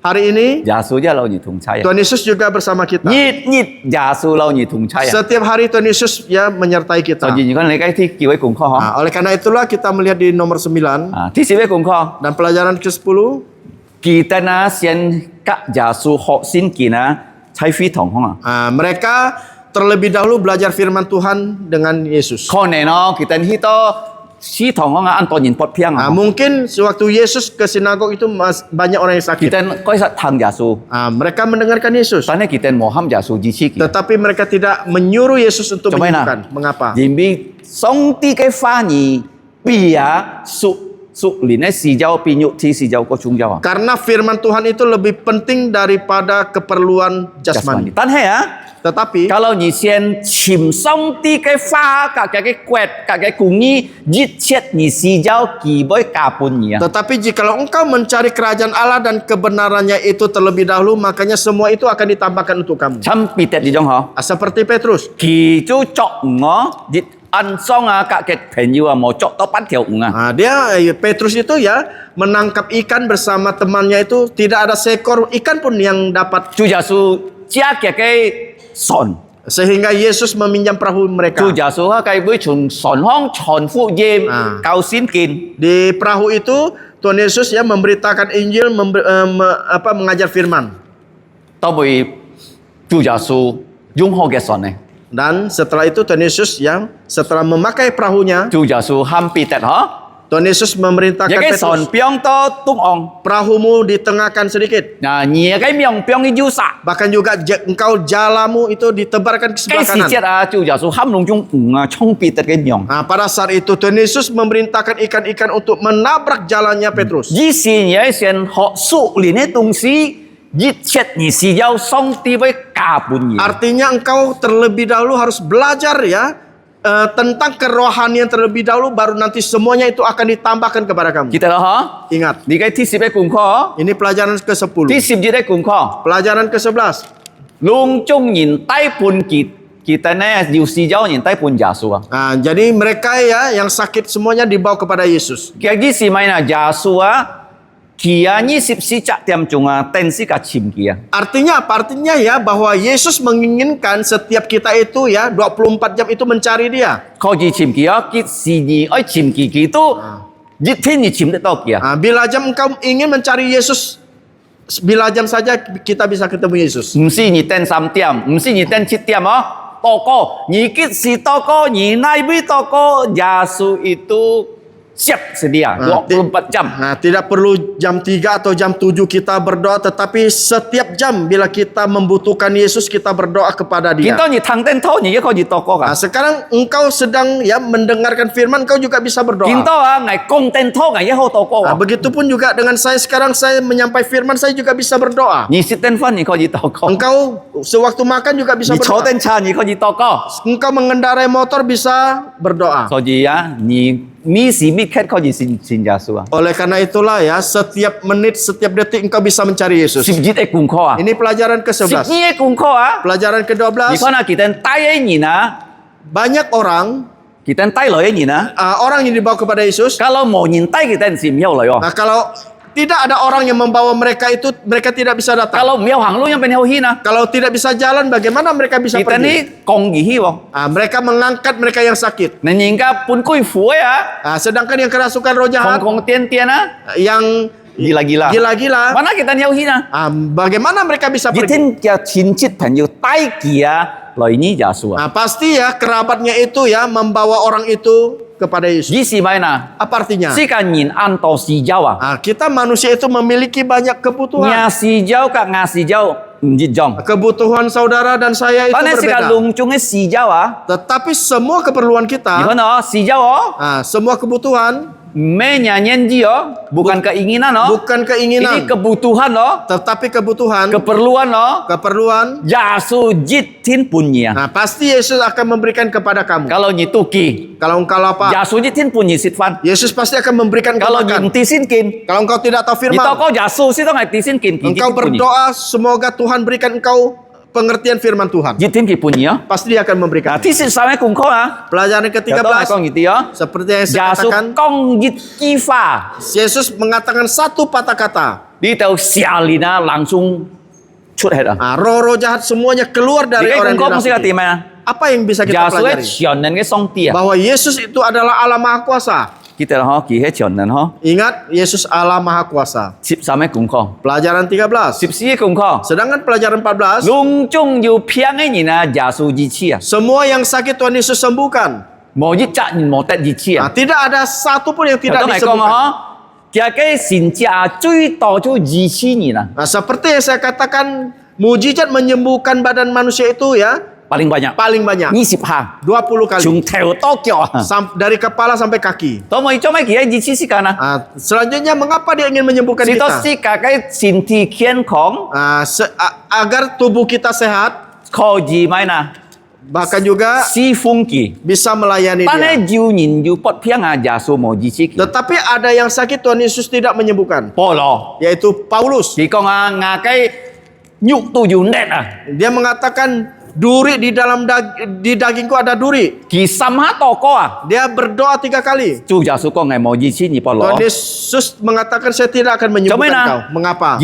Hari ini ยาสูจะเราหยิดถุงใช่ Tuhan Yesus juga bersama kita. ยิดยาสูเราหยิดถุงใช่ Setiap hari Tuhan Yesus ya menyertai ต kita. อนยินอยู่กันเลยใกล้ที่กี่ไว้กลุ่มข้อ Nah, oleh karena itulah kita melihat di nomor 9 ที่สิบไว้กลุ่มข้อ dan pelajaran ke-10. กีตนาเซียนกะยาสูหอกสินกีนะใช้ฟีถองห้อง Mereka terlebih dahulu belajar firman Tuhan dengan Yesus. ข้อแน่นอนกีตันที่โตชี้ถองห้องอันตอนยินปดเพียง Mungkin sewaktu Yesus ke sinagog itu banyak orang yang กี sakit. ตันก็สัตทางยาสู Mereka mendengarkan Yesus. ตอนนี้กีตันหมอห้ามยาสูจีชีกี Tetapi mereka tidak menyuruh Yesus untuk Coba menyembuhkan. Mengapa? ยินบีสองตีไกฟ้านีปียสุลินในสีเจ้าปียุที่สีเจ้าก็ชุงเจ้า Karena firman Tuhan itu lebih penting daripada keperluan jasmani. ตันให้อะ Tetapi kalau ni sian chim song ti cái pha cả cái quẹt cả cái cùng ni giết chết ni si giao kỳ với cả pun ni. Tetapi jikalau engkau mencari kerajaan Allah dan kebenarannya itu terlebih dahulu, makanya semua itu akan ditambahkan untuk kamu. Chăm pi tet di jong ho. Seperti Petrus. Kỳ chú chọc ngó giết ăn xong cả cái phèn yêu mau chọc tao bắt theo Nah, Petrus itu ya menangkap ikan bersama temannya itu tidak ada seekor ikan pun yang dapat. Chú Giêsu chia cái son. Sehingga Yesus meminjam perahu mereka. Chú Giêsu cái với chúng son hong chọn phụ yêm cao xin kin. Di perahu itu Tuhan Yesus ya memberitakan Injil, mengajar firman. Tao bị chú Giêsu dùng ho cái son này. Dan setelah itu Tuhan Yesus yang setelah memakai perahunya, Chú Giêsu ham pi tet ho. Tuhan Yesus memerintahkan Cái son Petrus, piong to tung ong. perahumu ditengahkan sedikit. Nah, nhia cái miong piong itu sa. Bahkan juga engkau jalamu itu ditebarkan ke Cái sebelah si chết kanan. chú Giêsu ham nung chung trong pi tet cái miong. Nah, pada saat itu Tuhan Yesus memerintahkan ikan-ikan untuk menabrak jalannya Petrus. Di sini ya sen họ su lin cái tung si giết chết ni si giao song ti với cả pun ni. Artinya engkau terlebih dahulu harus belajar ya tentang kerohanian terlebih dahulu, baru nanti semuanya itu akan ditambahkan kepada kamu. Kita dah ha. Ingat, Di cái thi sip cái cùng kho. ini pelajaran ke-10. Thi sip di cái cùng kho. Pelajaran ke-11. Lung chung nhìn tay pun kita ne diu si giao nhìn tay pun Giêsu. Nah, jadi mereka ya yang sakit semuanya dibawa kepada Yesus. Cái gì si mai na Giêsu kia ni sip si cak tiam chunga ten si ka chim kia. Artinya apa? Artinya ya bahwa Yesus menginginkan setiap kita itu ya 24 jam itu mencari Dia. Kau ji chim kia kit si ni oi chim ki tu jit thiên ni chim de to kia. Nah, bila jam engkau ingin mencari Yesus, bila jam saja kita bisa ketemu Yesus. Mesti ni ten sam tiam, mesti ni ten chit tiam toko, ni kit si toko, ni nai bi toko, Giêsu itu siap sedia 24 jam. Nah, tidak perlu jam 3 atau jam 7 kita berdoa, tetapi setiap jam bila kita membutuhkan Yesus, kita berdoa kepada Dia. Kita ni tang ten tho ni kau di toko Nah, kan. sekarang engkau sedang ya mendengarkan firman, engkau juga bisa berdoa. Kita ngai kong ten tho ngai ho toko. Nah, begitupun juga dengan saya sekarang, saya menyampaikan firman, saya juga bisa berdoa. Ni si ten fan ni kau di toko. Engkau sewaktu makan juga bisa Ni chou berdoa. ten cha ni kau di toko. Engkau mengendarai motor bisa berdoa. Kau ji ya, ni mi si mi ket kau di sin Giêsu. Oleh karena itulah ya, setiap menit, setiap detik engkau bisa mencari Yesus. Sip jit ek kung kho Ini pelajaran Sip ke-11. ni ek kung kho Pelajaran Ni ke-12. kau na kita tai ni na, Banyak orang kita tai lo ni na. orang yang dibawa kepada Yesus. Kalau mau nyintai kita sim miao lo yo. Nah, kalau tidak ada orang yang membawa mereka itu, mereka tidak bisa datang. Kalau miao hang lu yang penhau hina. Kalau tidak bisa jalan, bagaimana mereka bisa Kita pergi? ni kong gihi wo. Mereka mengangkat mereka yang sakit. Nên nhìn ka pun kui fu ya. Sedangkan yang kerasukan roh Kong jahat, kong tian tian yang gila-gila. Gila-gila. Mana kita jauhi na? Bagaimana mereka bisa pergi? Jitin kia cincit penyu tai kia lo ini Yesus. Pasti ya kerabatnya itu ya membawa orang itu kepada Yesus. Gisi mana? Apa artinya? Si kan yin anto si Jawa. Kita manusia itu memiliki banyak kebutuhan. Ngasih jauh kak ngasih jauh. Jong. Kebutuhan saudara dan saya itu berbeda. Si kan lungcungnya si Jawa. Tetapi semua keperluan kita. Gimana? Si Jawa. Semua kebutuhan. Menyanyian dia bukan keinginan bukan keinginan ini kebutuhan tetapi kebutuhan keperluan Yesus jitin punya pasti Yesus akan memberikan kepada kamu kalau nyituki kalau engkau lapar Yesus jitin punya sitvan Yesus pasti akan memberikan kalau nyintisin kin kalau engkau tidak tahu firman itu kau Yesus itu ngatisin kin engkau berdoa semoga Tuhan berikan engkau pengertian firman Tuhan. Jitin ki punya. Pasti dia akan memberikan. Ti sama kung ko Pelajaran ke-13. Gitu ya. Seperti yang saya katakan. Kong jit kifa. Yesus mengatakan satu patah kata. Di tahu sialina langsung cut head. Roh-roh jahat semuanya keluar dari orang yang dirasuki. Apa yang bisa kita pelajari? Bahwa Yesus itu adalah Allah Maha Kuasa. Kita Ingat Yesus Allah Maha Kuasa. Pelajaran 13. Sedangkan pelajaran 14. Semua yang sakit Tuhan Yesus sembuhkan. Tidak ada satu pun yang tidak disembuhkan. Seperti yang saya katakan, mujizat menyembuhkan badan manusia itu ya. Paling banyak. 20 kali. Dari kepala sampai kaki. Selanjutnya mengapa dia ingin menyembuhkan kita? Agar tubuh kita sehat. Bahkan juga bisa melayani dia. Tetapi ada yang sakit Tuhan Yesus tidak menyembuhkan. Yaitu Paulus. Dia mengatakan duri di dalam dagingku ada duri. Dia berdoa 3 kali. Tuhan Yesus mengatakan saya tidak akan menyembuhkan kau. Mengapa?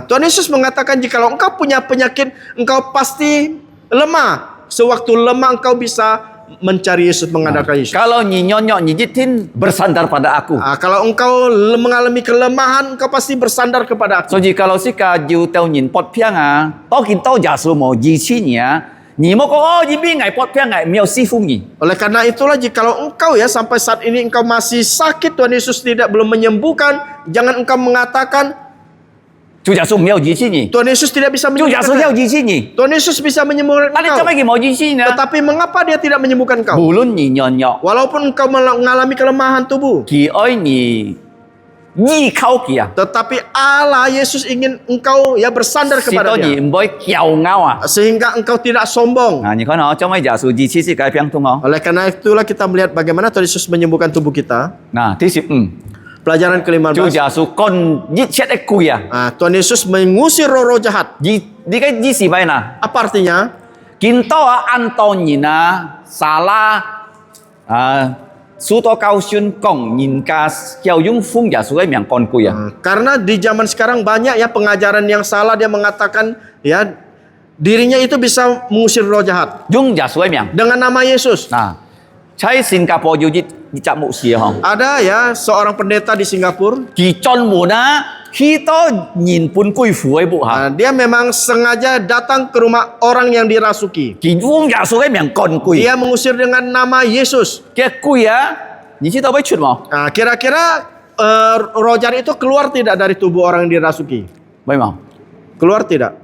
Tuhan Yesus mengatakan jika engkau punya penyakit, engkau pasti lemah. Sewaktu lemah engkau bisa mencari Yesus, mengandalkan Yesus. Kalau nyijitin bersandar pada aku. Kalau engkau mengalami kelemahan, engkau pasti bersandar kepada aku. So jikalau sika jiu tau nyin pot piang tokin tau Yesus mau jisinya, ni mo ko jibi ngai pot piang ngai miao si fungi. Oleh karena itulah jikalau engkau ya sampai saat ini engkau masih sakit, Tuhan Yesus belum menyembuhkan, jangan engkau mengatakan Tuhan Yesus tidak bisa menyembuhkan. Tuhan Yesus bisa menyembuhkan engkau. Tetapi mengapa dia tidak menyembuhkan engkau? Walaupun engkau mengalami kelemahan tubuh. Tetapi Allah Yesus ingin engkau ya bersandar kepada dia. Sehingga engkau tidak sombong. Oleh karena itulah kita melihat bagaimana Tuhan Yesus menyembuhkan tubuh kita. Pelajaran ke-15. Tuhan Yesus mengusir roh-roh jahat. Apa artinya? Salah karena di zaman sekarang banyak ya pengajaran yang salah. Dia mengatakan ya dirinya itu bisa mengusir roh jahat dengan nama Yesus. Ada ya seorang pendeta di Singapura. Dia memang sengaja datang ke rumah orang yang dirasuki. Dia mengusir dengan nama Yesus. Kira-kira roh jahat itu keluar tidak dari tubuh orang yang dirasuki? Keluar tidak?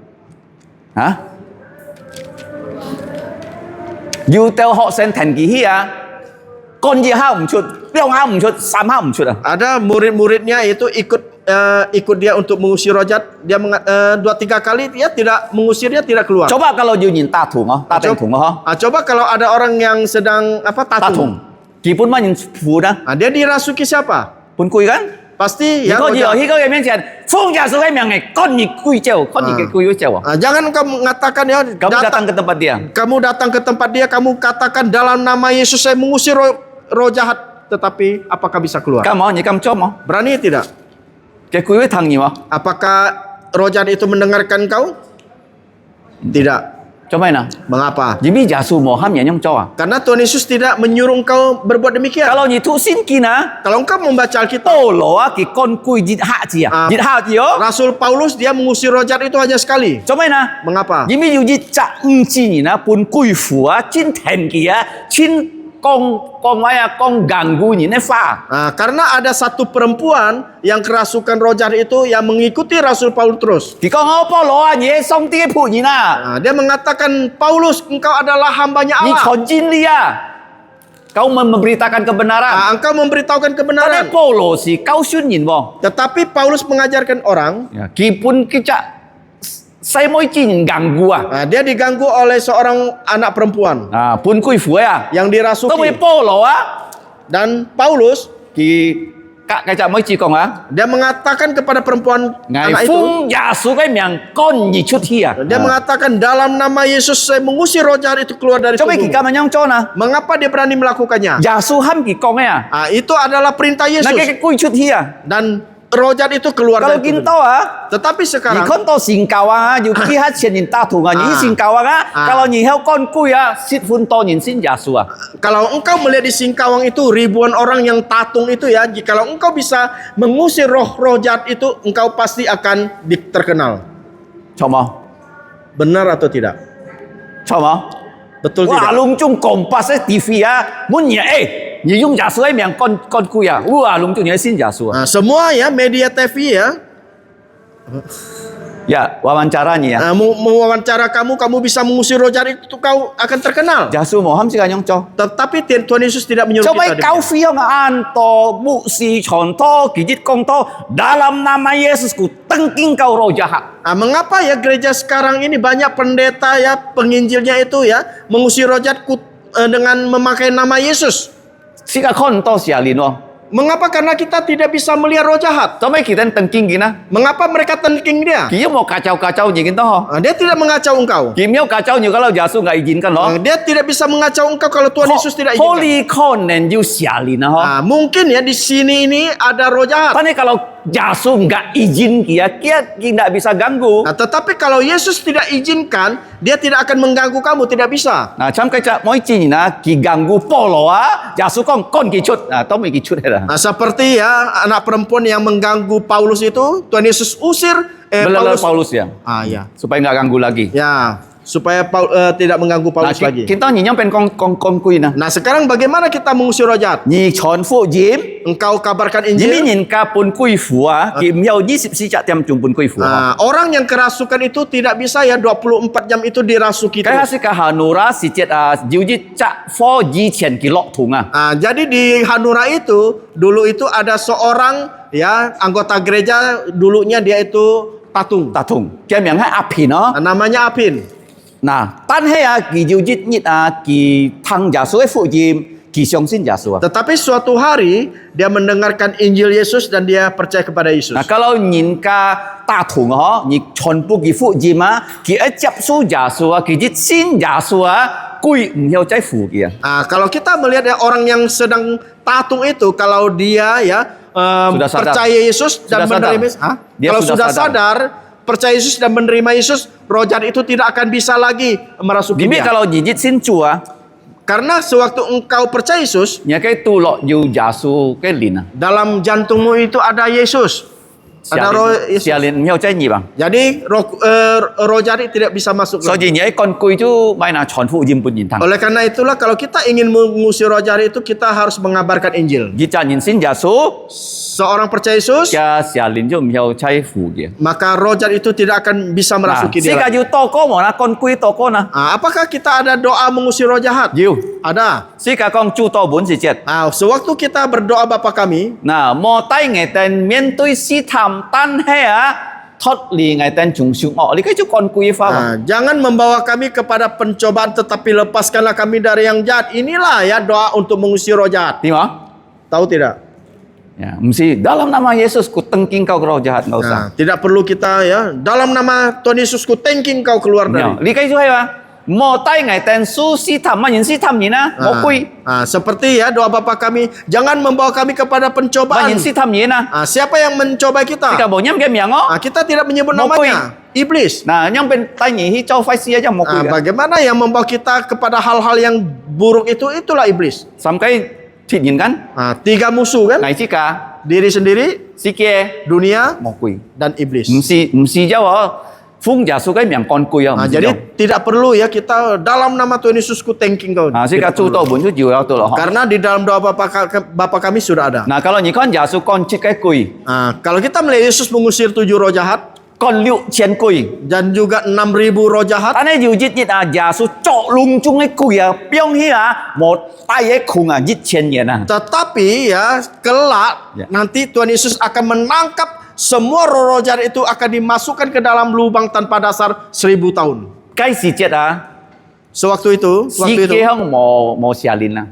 Ada murid-muridnya itu ikut dia untuk mengusir roh jahat. Dia 2-3 kali dia tidak mengusirnya, tidak keluar. Coba kalau Coba kalau ada orang yang sedang tatung. Dia dirasuki siapa? Pasti ya. Jangan kamu mengatakan ya. Kamu datang ke tempat dia. Kamu katakan dalam nama Yesus saya mengusir roh jahat. Tetapi apakah bisa keluar? Berani tidak? Apakah roh jahat itu mendengarkan kau? Tidak. Coba na. Mengapa? Jadi jasu moham ya nyong coba. Karena Tuhan Yesus tidak menyuruh engkau berbuat demikian. Kalau nyitu sin kina, Kalau engkau membaca Alkitab, polo ki kon kui jit ha ji ya. Jit ha ji yo. Rasul Paulus dia mengusir roh jahat itu hanya sekali. Coba na. Mengapa? Jadi yu jit ca ji ni na pun kui fu a chin ten ki ya, chin kong maya kong ganggu ni ne fa. Karena ada satu perempuan yang kerasukan roh jahat itu yang mengikuti Rasul Paulus terus. Ki kong apa lo a ye song tie pu ni na. Dia mengatakan, Paulus, engkau adalah hambanya Ni Allah. chon jin li ya. Kau memberitakan kebenaran. Engkau memberitahukan Tapi kebenaran. polo si kau syun yin bo. Tetapi Paulus mengajarkan orang, Ya, ki pun kita saya mau jin ganggu ah. dia diganggu oleh seorang anak perempuan Pun kui fu ya. yang Kau dirasuki. polo ah. Dan Paulus, Ki kak kaca mau ji kong ah. dia mengatakan kepada perempuan Ngai anak itu, fung ya su kai miang kon yi cut hia. dia mengatakan, dalam nama Yesus saya mengusir roh jahat itu keluar dari Coba ki tubuhmu. kama nyong chona. Mengapa dia berani melakukannya? Ya su ham ki kong ya. Itu adalah perintah Na Yesus. ke kui cut hia. Dan roh jahat itu keluar Kalau dari tubuhmu. ginto ah. Tetapi Ni sekarang, kon to sing kawang ah, yu ki ha chen yin ta tu ah, ni sing kawang ah. Kalau ni heo kon kui ah, sit fun to yin sin ya su ah. kalau engkau melihat di Singkawang itu ribuan orang yang tatung itu ya, jikalau engkau bisa mengusir roh-roh jahat itu, engkau pasti akan terkenal. Coba. Benar atau tidak? Coba. Betul Wah, tidak? lung chung kompas TV ah. Mun ya ni yung ya su ai miang kon kui ah. Wah, lung chung ni sin ya su ah. Semua ya media TV ya, Ya, wawancaranya ya. mewawancara kamu bisa mengusir roh jahat itu, kau akan terkenal. Jasu moham sih kanyong cho. Tetapi Tuhan Yesus tidak menyuruh Coba kita kau demikian. feel anto, muksi, contoh, gigit kongto, dalam nama Yesus ku tengking kau roh jahat. Mengapa ya gereja sekarang ini banyak pendeta ya, penginjilnya itu ya mengusir roh jahat dengan memakai nama Yesus? Sika konto sialino. Mengapa? Karena kita tidak bisa melihat roh jahat. Coba kita tengking gina. Mengapa mereka tengking dia? Kia mau kacau-kacau nyingin toh. Dia tidak mengacau engkau. Kimio kacau nyu kalau jasu nggak izinkan loh. Dia tidak bisa mengacau engkau kalau Tuhan Yesus tidak izinkan. Holy konen you sialina ho. Mungkin ya di sini ini ada roh jahat. Tanya kalau jasu nggak izin kia tidak bisa ganggu. Tetapi kalau Yesus tidak izinkan, dia tidak akan mengganggu kamu, tidak bisa. Nah, cam kaca mau izin na ki ganggu polo ah. Jasu kong kon kicut. Nah, tomi kicut ya. Seperti ya anak perempuan yang mengganggu Paulus itu, Tuhan Yesus usir Belalar Paulus ya. Ya. Supaya nggak ganggu lagi. Ya, supaya tidak mengganggu Paulus lagi. Kita nyinyong pen kong kui na. Nah, sekarang bagaimana kita mengusir roh jahat? Nyi chon fu jim. Engkau kabarkan Jimi Injil. nyin ka pun kui fu ah. Kim yau 24 jam jum pun kui fu. Orang yang kerasukan itu tidak bisa ya 24 jam itu dirasuki Kaya terus. si ka hanura si jet jiu ji ca fo ji qian ki lok tung ah. Jadi di Hanura itu dulu itu ada seorang ya anggota gereja, dulunya dia itu tatung. Tatung. Kia miang hai apin no. Namanya Apin. Nah, tan he ah ki jiu ji nyit ki tang ja su fu jim ki xiong sin ja su. Tetapi suatu hari dia mendengarkan Injil Yesus dan dia percaya kepada Yesus. Nah, kalau nyin ka tatung ho, nyi chon pu ki fu jim ah, ki e jap su ja su ki ji sin ja su kui hiao cai fu ki. Kalau kita melihat ya orang yang sedang tatung itu, kalau dia ya Sudah sadar. percaya Yesus dan Sudah sadar. menerima Yesus, Dia kalau sudah sudah sadar, percaya Yesus dan menerima Yesus, roh jahat itu tidak akan bisa lagi merasuki Gimi dia. kalau jijit sin chua, Karena sewaktu engkau percaya Yesus, nya kai tu lo yu jasu kai lin. dalam jantungmu itu ada Yesus. Ada roh Yesus. Sialin miao cai nyi bang. Jadi roh jahat tidak bisa masuk So lagi. ji nyai kon kui tu mai na chon fu jim pun yin tang. Oleh karena itulah kalau kita ingin mengusir roh jahat itu, kita harus mengabarkan Injil. Ji cha yin sin jasu, Seorang percaya Yesus, kya sialin ju miao cai fu dia. maka roh jahat itu tidak akan bisa Nah, merasuki si dia. ka yu toko mo na kon kui toko na. Apakah kita ada doa mengusir roh jahat? Yu. Ada. Si ka kong chu to bun si jet. Sewaktu kita berdoa Bapa kami, Nah, mo tai ngai ten mien tui si tham tan he thot li ngai ten chung sung o li kai ju kon kui fa. jangan membawa kami kepada pencobaan, tetapi lepaskanlah kami dari yang jahat. Inilah ya doa untuk mengusir roh jahat. Timo? Tahu tidak? Ya, mesti dalam nama Yesus ku tengking kau roh jahat enggak usah. Tidak perlu kita ya dalam nama Tuhan Yesus ku thanking kau keluar dari. Li kai ju hai ba. Mo tai ngai ten su si tham ma yin si tham ni na. Mo kui. Seperti ya doa Bapa kami, jangan membawa kami kepada Ma pencobaan. yin si tham ni na. Siapa yang mencoba kita? Sika bo nyam ke miang o. Kita tidak menyebut Mo namanya. Iblis. Nah, yang pen tai ni hi chau fai si aja mo kui. Bagaimana yang membawa kita kepada hal-hal yang buruk itu? Itulah iblis. Sam kai thit yin kan? 3 musuh kan? Ngai sika. Diri sendiri, Si kie. dunia, Mo kui. dan iblis. Msi jauh o. Phung ja su kai miang kon kui o. Jadi tidak perlu ya kita dalam nama Tuhan Yesus ku thanking kau. Sika chu to bun chu jiu yao tu lo. Karena di dalam doa Bapa kami sudah ada. Nah, kalau ni kon ja su kon chit kai kui. Kalau kita melihat Yesus mengusir 7 roh jahat Kon liu qian kui. dan juga 6.000 roh jahat, Ane jiu jit jit ja su chok lung chung ai kui piong hi mo tai ai khung jit qian yen tetapi ya kelak Ya. nanti Tuhan Yesus akan menangkap semua roh-roh jahat itu akan dimasukkan ke dalam lubang tanpa dasar 1000 tahun. Kai si jet Sewaktu itu, si ke hang mo sialin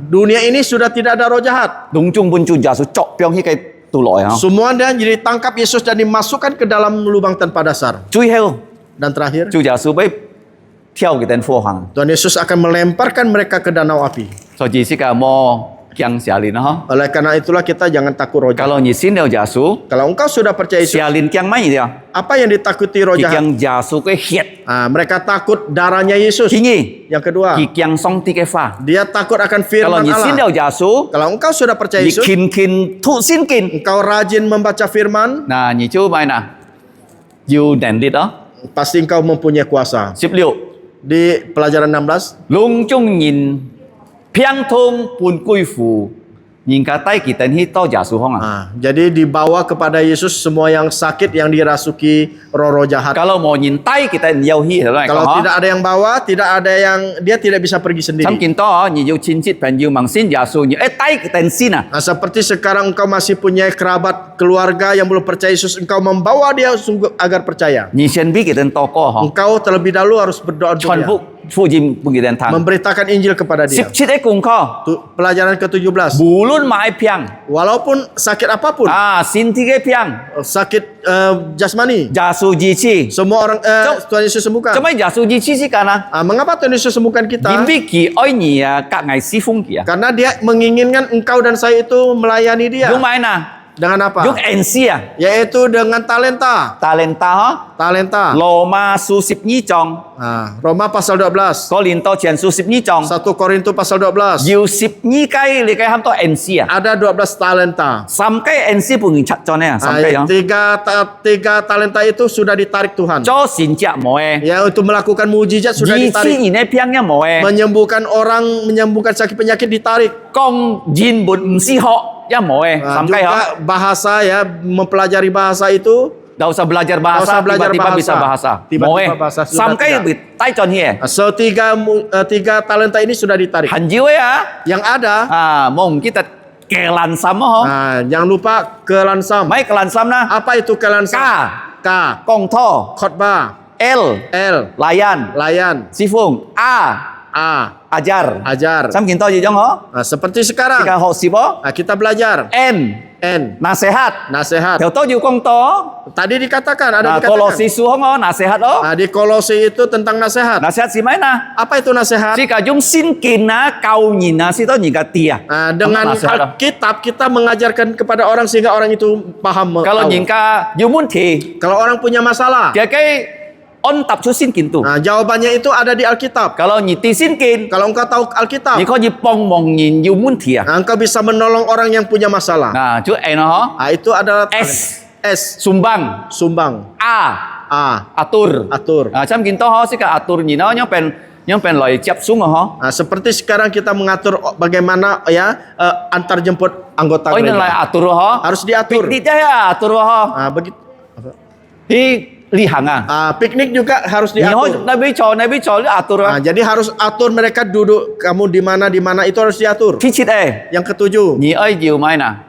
dunia ini sudah tidak ada roh jahat. Lung chung bun chu ja su chok piong hi kai tu loi Semua dia jadi tangkap Yesus dan dimasukkan ke dalam lubang tanpa dasar. Cui heo. Dan terakhir, Chu ja su bai tiao ki ten fo hang. Tuhan Yesus akan melemparkan mereka ke danau api. So ji si ka mo kiang sialin Oleh karena itulah kita jangan takut roh jahat. Kalau ni sin deu ja su Kalau engkau sudah percaya Yesus, sialin kiang mai dia. apa yang ditakuti roh Ki jahat? kiang ja su ke hiet. Mereka takut darahnya Yesus. Kingi. Yang kedua, Ki kiang song ti ke fa. dia takut akan Kalau firman ni sin Allah. deu ja su Kalau engkau sudah percaya ni Yesus, kin tu sin kin. engkau rajin membaca firman, Nah, ni chu mai na. You dan dit pasti engkau mempunyai kuasa. 16 Di pelajaran 16, Lung chung yin piang thong pun kui fu. Yin ka tai ki ten hi to ja su hong jadi dibawa kepada Yesus semua yang sakit, yang dirasuki roh-roh jahat. Kalau mau yin tai ki ten yau hi rồi. Kalau tidak ada yang bawa, tidak ada yang dia tidak bisa pergi Sam sendiri. kin to ni yu chin chit pen yu mang sin ja su ni tai ki ten sin Seperti sekarang engkau masih punya kerabat keluarga yang belum percaya Yesus, engkau membawa dia sungguh agar percaya. Ni xian bi ki ten to ko Engkau terlebih dahulu harus berdoa untuk Chon dia, fu jim pun ki ten tang. memberitakan Injil kepada dia. 17 ai kung ko. Pelajaran ke-17. Bulun ma ai piang. Walaupun sakit apapun, Sin ti ke piang. sakit jasmani, Ja su ji chi. semua orang Tuhan Yesus sembuhkan. Cuma ja su ji chi si kana. Mengapa Tuhan Yesus sembuhkan kita? Yin bi ki oi ni ka ngai si fung ki Karena dia menginginkan engkau dan saya itu melayani dia. Yung mai na. Dengan apa? Yung NC Yaitu dengan talenta. Talenta Talenta. Roma su 12 chong. Roma pasal 12. Korinto qian su 12 chong. 1 Korintus pasal 12. Yu 12 kai li kai ham to NC Ada 12 talenta. Sam kai NC pun chat chon ya. Sam kai Tiga talenta itu sudah ditarik Tuhan. Cho sin jia mo Ya, untuk melakukan mujizat sudah Ji chi ditarik. ni ne piang ya mo Menyembuhkan orang, menyembuhkan sakit penyakit ditarik. Kong jin bun si ho ya mo Sam kai Juga bahasa ya, mempelajari bahasa itu. Dah usah belajar bahasa, usah belajar tiba-tiba bahasa. bisa bahasa. Tiba-tiba bahasa, sudah Sam kai tidak. bi tai chon hi Tiga talenta ini sudah ditarik. Han jiu ya. Yang ada, Mong kita kelan sam ho. jangan lupa kelansam. Mai kelan sam na. Apa itu kelansam? K. Kong tho. Khotbah. L. L. Layan. Layan. Sifung. A. Ajar. Ajar. Sam kin to ji jong ho. Seperti sekarang. Jika ho si bo. Kita belajar. N. N. Nasihat. Nasihat. Theo to ju kong to. Tadi dikatakan, ada dikatakan. Kolosi su ho ngo nasihat ho. Di Kolose itu tentang nasihat. Nasihat si mai na. Apa itu nasihat? Jika jung sin kin na kau ni na si to ni ka tia. Dengan Alkitab kita mengajarkan kepada orang sehingga orang itu paham. Kalau tahu. ni ka ju mun thi. Kalau orang punya masalah, Dia kai on tap chu sin kin tu. jawabannya itu ada di Alkitab. Kalau ni ti sin kin. Kalau engkau tahu Alkitab, Ni ko ji pong mong yin ju mun thi engkau bisa menolong orang yang punya masalah. Nah, chu e no ho. Itu adalah S. S. Sumbang. Sumbang. A. Atur. Atur. Cham kin to ho si ka atur ni no nyong pen loi chiap sung ho. Seperti sekarang kita mengatur bagaimana ya antar jemput anggota Oh ini gereja. lai atur ho. Harus diatur. Piknik dia ya atur ho. Begitu. Hi li hang Piknik juga harus Ni ho diatur. nabi cho atur. Jadi harus atur mereka duduk kamu di mana itu harus diatur. Ki chit Yang ketujuh, Ni ai jiu mai na.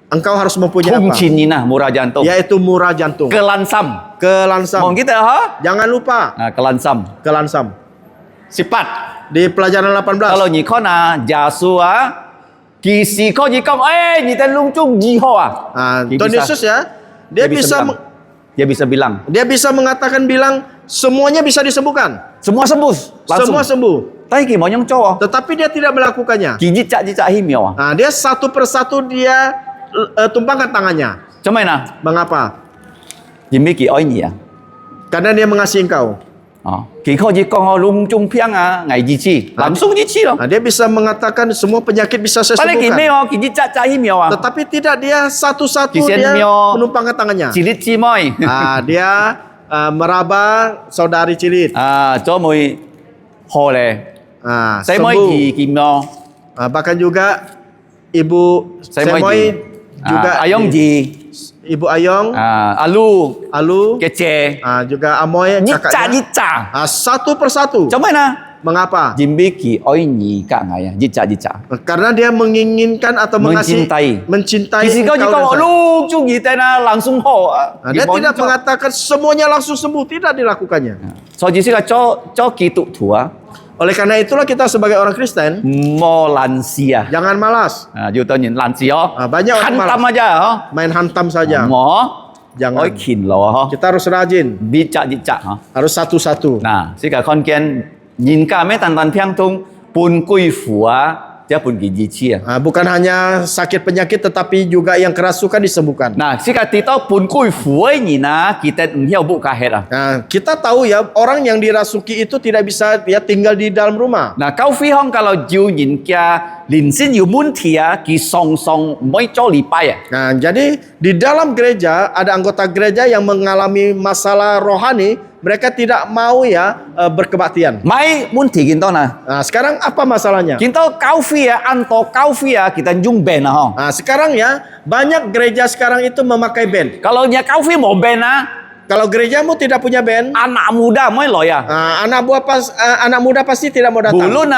engkau harus mempunyai Tung apa? chin ni na murah jantung. Yaitu murah jantung. Kelansam. Kelansam. Mong kita ha. Jangan lupa Kelansam. kelansam. Sifat. Di pelajaran 18. Kalau ni ko na jasu kisi ko ji kong ni ten lung chung ji ho Dia Tuhan bisa- Yesus ya, dia bisa bilang. Dia bisa bilang. dia bisa mengatakan bilang semuanya bisa disembuhkan. semua sembuh langsung. Semua sembuh. Tapi gimana yang cowok? Tetapi dia tidak melakukannya. Jijik-jijik himiau. Nah, dia satu persatu dia tumpangkan tangannya. Cuma mana? Mengapa? Jimiki oi ni ya. Karena dia mengasihi engkau. Kiko jikong lung chung piang ngai jici. Langsung jici loh. Nah, dia bisa mengatakan semua penyakit bisa saya Pada sembuhkan. kimi jijik himiau. Tetapi tidak, dia satu-satu Kisian dia mio. menumpangkan tangannya. Cilit cimoy. Dia meraba saudari cilit. Cho mui ho le. Saya mau Sembuh. kimio. Bahkan juga Ibu Semoy juga Ayong ji. Ibu Ayong, Alu, kece, juga Amoy, jica. Satu persatu. Cuma mana? Mengapa? Jimbiki oi ni kak ngaya, jica. Karena dia menginginkan atau mencintai Kisi kau jika lu cung kita langsung ho. Dia tidak mengatakan semuanya langsung sembuh, tidak dilakukannya. So jisi ka cho kitu tua. Oleh karena itulah kita sebagai orang Kristen mau lansia. Jangan malas. Jutonin lansia. Banyak orang hantam malas. aja. Main hantam saja. Jangan. Oi kin lo. Kita harus rajin. Jica. Harus satu-satu. Nah, si ka kon kian nhìn ka me tan piang tung pun kui fua dia pun gizi bukan hanya sakit penyakit tetapi juga yang kerasukan disembuhkan. Nah, si ka tito pun kui fua ni na kita hiao bu ka het Nah, kita tahu ya orang yang dirasuki itu tidak bisa dia tinggal di dalam rumah. Nah, kau fi hong kalau jiu nhìn kia lin sin yu mun tia ki song moi cho li pai. Nah, jadi di dalam gereja ada anggota gereja yang mengalami masalah rohani, mereka tidak mau ya berkebaktian. Mai mun ti ginto na. Nah, sekarang apa masalahnya? Ginto kau fi anto kau fi kita jung ben hong. Nah, sekarang ya banyak gereja sekarang itu memakai band. Kalau nya kau fi mau ben kalau gerejamu tidak punya band, anak muda moi lo ya. Anak muda pasti tidak mau datang. Bulu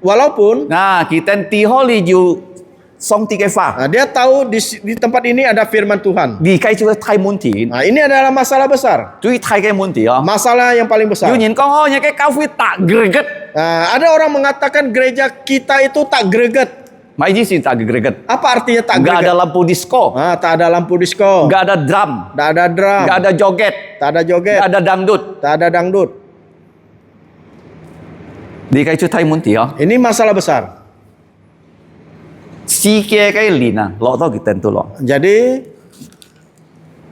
Walaupun kita ti holi ju song ti fa. Dia tahu di tempat ini ada firman Tuhan. Di kai juga Thai mun ti. Ini adalah masalah besar. Cui Thai kai mun ti Masalah yang paling besar. Yu nhìn kong ho nya kai kau fi tak greget. Ada orang mengatakan gereja kita itu tak greget. Mai ji si tak greget. Apa artinya tak Enggak greget? ada lampu disco. Tak ada lampu disco. Enggak ada drum. Tak ada drum. Enggak ada joget. Tak ada joget. Enggak ada dangdut. Tak ada dangdut. Di kai Thai mun ti Ini masalah besar. Si kia kai lina, lo to kita tu lo. Jadi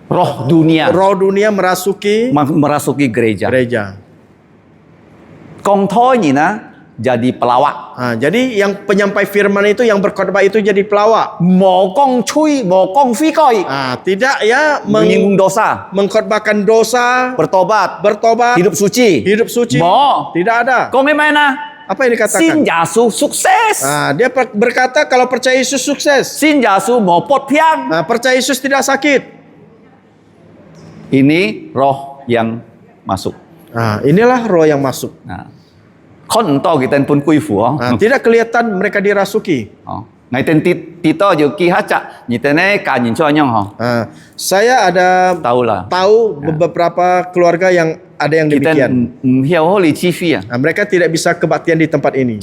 roh dunia merasuki gereja. Kong to ni jadi pelawak. Jadi yang penyampai firman itu, yang berkhotbah itu jadi pelawak. Mo kong cui, mo kong fi koi. Tidak ya menyinggung dosa, mengkhotbahkan dosa, bertobat, hidup suci. Mo tidak ada. Kong mana? Apa yang dikatakan? Sin Yasu sukses. Dia berkata kalau percaya Yesus sukses. Sin Yasu mau pot piang. Percaya Yesus tidak sakit. Ini roh yang masuk. Inilah roh yang masuk. Kon to kita pun kui fu. Tidak kelihatan mereka dirasuki. Ngai ten tito jo ki haca, ni tene ka nyin cho nyong ho. Saya tahu beberapa keluarga yang ada yang demikian. Mereka tidak bisa kebaktian di tempat ini.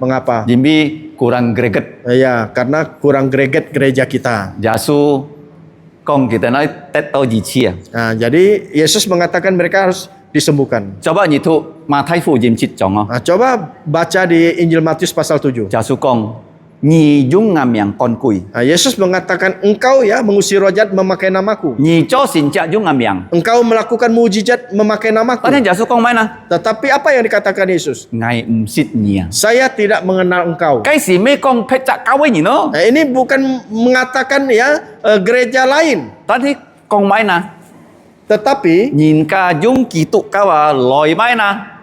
Mengapa? Jimbi kurang greget. Ya, karena kurang greget gereja kita. Jasu kong kita nai tet tau jici. Jadi Yesus mengatakan mereka harus disembuhkan. Coba nyitu Matai fu jim cit jong. Coba baca di Injil Matius pasal 7. Jasu kong Nyi jung ngam yang kon kui. Yesus mengatakan engkau ya mengusir roh jahat memakai namaku. Nyi cho sin cia jung ngam yang. Engkau melakukan mujizat memakai namaku. Tanya jasu kong mana? Tetapi apa yang dikatakan Yesus? Ngai sit nia. Saya tidak mengenal engkau. Kai si me kong pecak kawe ni no. Ini bukan mengatakan ya gereja lain. Tadi kong mana? Tetapi nhìn ka jung kitu kawa loi mana?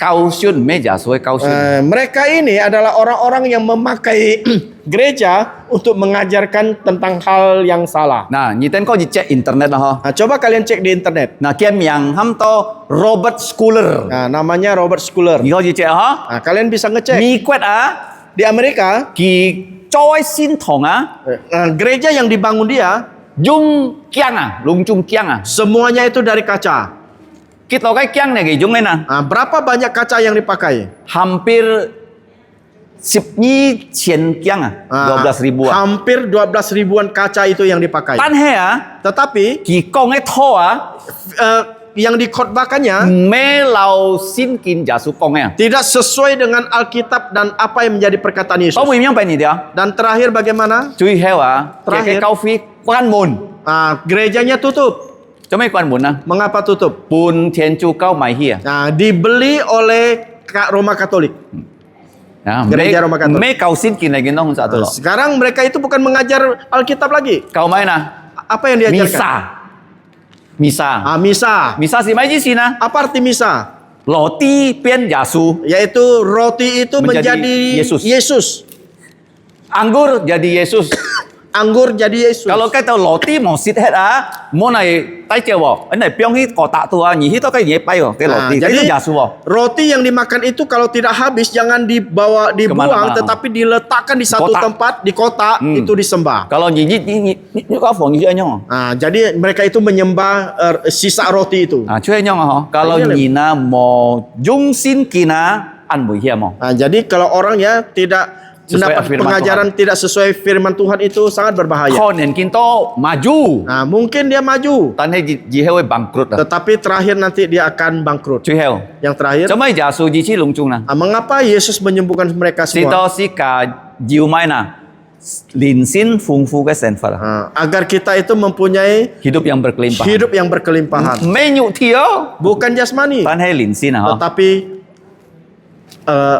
Kausun meja suai kausun. Mereka ini adalah orang-orang yang memakai gereja untuk mengajarkan tentang hal yang salah. Nah, nyiten kau dicek internet lah. Coba kalian cek di internet. Nah, kiem yang ham to Robert Schuller. Namanya Robert Schuller. Kau dicek kalian bisa ngecek. Mi kuat di Amerika. Ki choi sin thong gereja yang dibangun dia. Jung kiang lung jung kiang semuanya itu dari kaca. Kita kai kiang nih jung na. Berapa banyak kaca yang dipakai? Hampir 12,000 kiang 12 ribuan. Hampir 12 ribuan kaca itu yang dipakai. Tan he tetapi ki kong to yang dikhotbahkannya 咩流先見耶穌講嘅， tidak sesuai dengan Alkitab dan apa yang menjadi perkataan Yesus. 都會點樣俾你哋啊？ Dan terakhir bagaimana? 最後啊， Terakhir. 嘅教會關門， Gerejanya tutup. 做咩關門啊？ Mengapa tutup? 半天主教買去啊！ Dibeli oleh Roma Katolik. 啊， Gereja Roma Katolik. 咩教先見嚟見到咁就咯。 Sekarang mereka itu bukan mengajar Alkitab lagi. 教咩啊？ Apa yang diajarkan? misa， Misa. misa 是咩意思呢？ Apa arti misa? roti 變耶穌， Yaitu roti itu Menjadi menjadi Yesus. Yesus. anggur jadi Yesus。 Anggur jadi Yesus. Kalau kita roti mau sit hết á, mau này tay chơi vào, này piong hit kotak tua, nhỉ hit to cái nhẹ bay vào, cái roti, jadi cái Yesus vào. roti yang dimakan itu kalau tidak habis jangan dibuang, Kemana-mana. tetapi diletakkan di satu Kotak. tempat di kota itu disembah. Kalau nhỉ có phòng như nhau. Jadi mereka itu menyembah sisa roti itu. Chơi nhau hả? Kalau nhỉ na mau dung sin kina ăn buổi hiểm mau. Jadi kalau orang ya tidak Sesuai mendapat firman pengajaran tidak sesuai firman Tuhan itu sangat berbahaya. Kon yang kinto maju. Mungkin dia maju, Tan hay gì heo bangkrut. tetapi terakhir nanti dia akan bangkrut. Chơi heo. Yang terakhir, Cho mấy Yesus gì chi lung chung na. mengapa Yesus menyembuhkan mereka Si semua? to si ka jiu mai na. Lin sin fung fu cái sen phật. Agar kita itu mempunyai Hidup yang berkelimpahan. hidup yang berkelimpahan. Menyu theo. Bukan jasmani, Tan hay lin sin hả? tetapi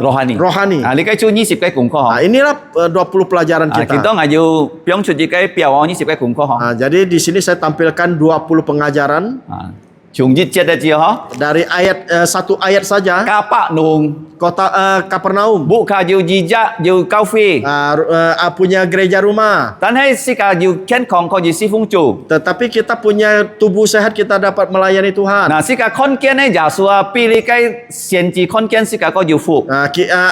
rohani. rohani. Lý cái chú 20 cái cũng có. Inilah 20 pelajaran Kita kita. ngaju piong chu cái piao 20 cái cũng có. Jadi di sini saya tampilkan 20 pengajaran Chung jit chết dia ha. dari satu ayat saja. Kapak nung. Kota Kapernaum, Buka ju jijak ju kafe. punya gereja rumah. Tan hay si ka ju ken kong ko ji si fung chu. Tetapi kita punya tubuh sehat, kita dapat melayani Tuhan. Na si ka kon kian hay Yesus pilih cái xian ji kon kian si ka ko ju fu.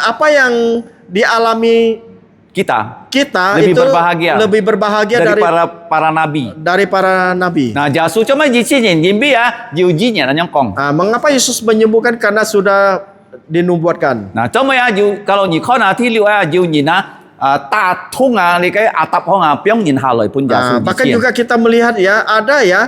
Apa yang dialami Kita kita lebih itu berbahagia. lebih berbahagia dari dari para nabi. para nabi. Nah, Yesus cuma ji chi nyin yin bi ya, ju ji nyan nyong kong. Mengapa Yesus menyembuhkan? Karena sudah dinubuatkan. Nah, cuma ya ju kalau ni kho na thi liu ya ju nyin na ta thung li cái atap hong piong nyin ha loi pun Yesus. Bahkan juga kita melihat ya, ada ya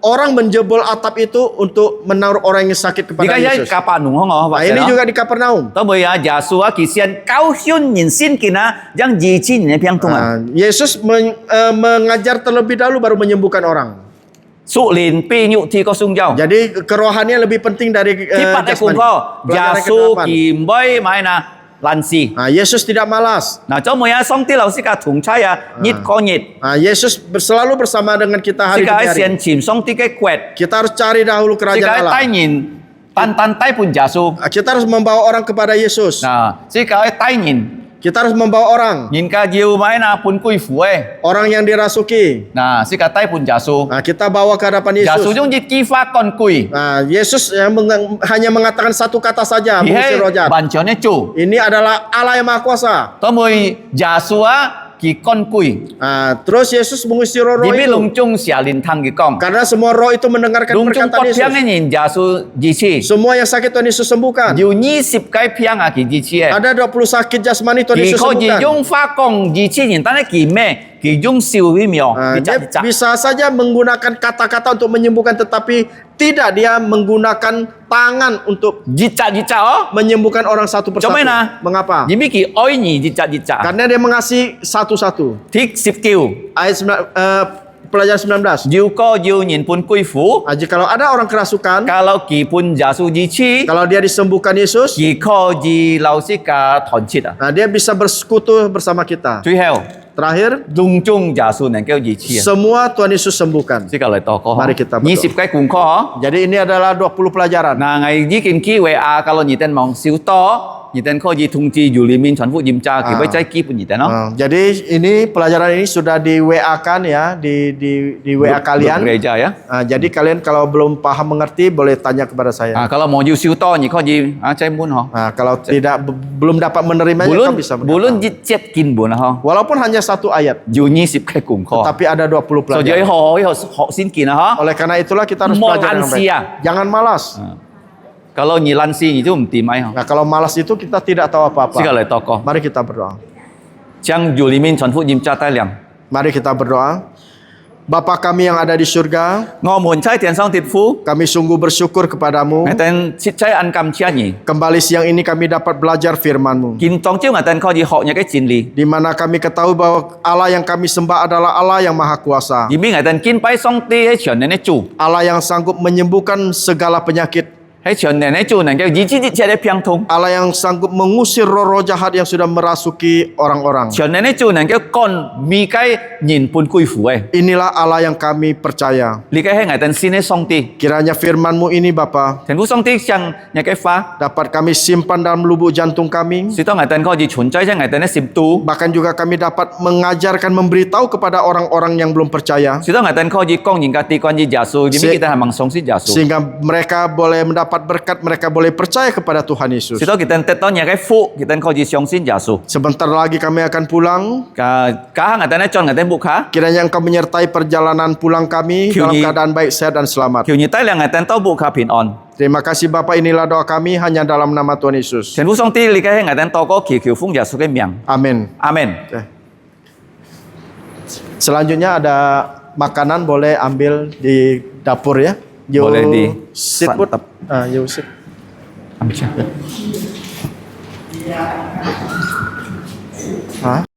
orang menjebol atap itu untuk menaruh orang yang sakit kepada Jika ya Yesus. kapan nung hong Ini juga di Kapernaum. Tahu ya Yesus kisian kau hyun nyin sin kina yang ji chi nyin piang tung. Yesus mengajar terlebih dahulu baru menyembuhkan orang. Su lin pi nyu thi ko sung jau. Jadi kerohanian lebih penting dari Kipat jasmani. kung ko Pelajaran Yesus ke-8. kim boy mai na lan si. Yesus tidak malas. Nah, cuma ya song ti lau si ka thung chai ya nyit ko nyit. Yesus selalu bersama dengan kita Si hari ka demi hari. sian chim song ti cái quẹt. Kita harus cari dahulu Si kerajaan ka Allah. tai nyin tan tai pun Yesus. Kita harus membawa orang kepada Yesus. Nah, si ka tai nyin Kita harus membawa orang. nyin ka jiu mai na pun kui fu Orang yang dirasuki. Nah, si ka tai pun Yesus. Kita bawa ke hadapan Yesus Yesus. jung jit ki fa kon kui. Yesus hanya mengatakan satu kata saja, mengusir roh jahat. Banconnya cu. Ini adalah Allah yang Maha Kuasa. Tao mời Yesus ki con kui. Terus Yesus mengusir roh Di bi itu. lung chung xia lin thang ki kong. Karena semua roh itu mendengarkan Lung chung perkataan pot piang Yesus. nyin Yesus ji chi. Semua yang sakit Tuhan Yesus sembuhkan. Diu 20 cái piang ki ji chi. Ada 20 sakit jasmani Tuhan Ki Yesus ko ji sembuhkan. yung fa kong ji chi nyin tan ki me ki yung siu wi miao. Dia bisa saja menggunakan kata-kata untuk menyembuhkan, tetapi tidak, dia menggunakan tangan untuk Jica oh. menyembuhkan orang satu persatu. Coba na. Mengapa? Ji bi ki oi ni jica. Karena dia mengasihi satu-satu. Tik sip kiu. Ayat pelajaran 19. Jiu ko jiu nyin pun kui fu. Kalau ada orang kerasukan, Kalau ki pun Yesus ji chi. kalau dia disembuhkan Yesus, Ki ko ji lau si ka thon chit dia bisa bersekutu bersama kita. Cui heo. Terakhir, Dung chung Yesus nang kêu ji chi. semua Tuhan Yesus sembuhkan. Si ka lai to ko. Mari kita berdoa. 20 cái cùng ko. Jadi ini adalah 20 pelajaran. Nah, ngày ji kin ki WA kalau ni ten mong siu to, ni ten ko ji tung ji ju li min chuan fu jim cha ki bai chai ki pun ni ten no. Jadi ini pelajaran ini sudah di WA-kan ya, di WA kalian. Gereja ya. Jadi kalian kalau belum paham mengerti boleh tanya kepada saya. Kalau mau ju siu to ni ko ji chai mun ho. Kalau tidak belum dapat menerimanya, Bulun kan bisa bulun mendatang. ji chet kin bun ho. Walaupun hanya satu ayat, Ju 20 cái cùng ko. tapi ada 20 So jadi pelajaran. ho sin kin ho. Oleh karena itulah kita harus Mau belajar dengan baik. lansia. Jangan malas. Kalau ni lan si ni tu mti mai ho. Nah, kalau malas itu kita tidak tahu apa-apa. Si ka lai to ko. Mari kita berdoa. Chang ju li min chuan fu jim cha tai liang. Mari kita berdoa. Bapa kami yang ada di surga, 我們差天上鐵夫， kami sungguh bersyukur kepadamu. 我哋切差按感謝你， Kembali siang ini kami dapat belajar firman-Mu, 見當朝我哋可以學嘅真理， di mana kami ketahui bahwa Allah yang kami sembah adalah Allah yang Maha Kuasa, 而邊我哋見拜上帝喺全年嘅主， Allah yang sanggup menyembuhkan segala penyakit, 喺全年嘅主能夠醫治一切嘅病痛， Allah yang sanggup mengusir roh-roh jahat yang sudah merasuki orang-orang. 全年嘅主能夠趕未該人本歸附嘅， Inilah Allah yang kami percaya. 呢個係我哋先嘅上帝， Kiranya firman-Mu ini Bapa 天父上帝將一個話， dapat kami simpan dalam lubuk jantung kami, 使到我哋可以存在喺我哋嘅心度， bahkan juga kami dapat mengajarkan, memberitahu kepada orang-orang yang belum percaya, 使到我哋可以講人家啲關於耶穌，因為kita係相信耶穌， sehingga mereka boleh mendapat berkat, mereka boleh percaya kepada Tuhan Yesus. 使到kita得到一個福，kita可以相信耶穌。 Sebentar lagi kami akan pulang. Kahang ada na John ada buka. Kiranya Engkau menyertai perjalanan pulang kami dalam Kyunyi. keadaan baik, sehat dan selamat. Kiu nyi tai lang ada tau buka pin on. Terima kasih Bapak, inilah doa kami hanya dalam nama Tuhan Yesus. 全部上帝你嘅係ada tau ko kiu phong耶穌嘅名。 Amin. Amin. Oke. Selanjutnya ada makanan, boleh ambil di dapur ya. You Boleh di sit put. santap. You sit. Ambil siya. Hah?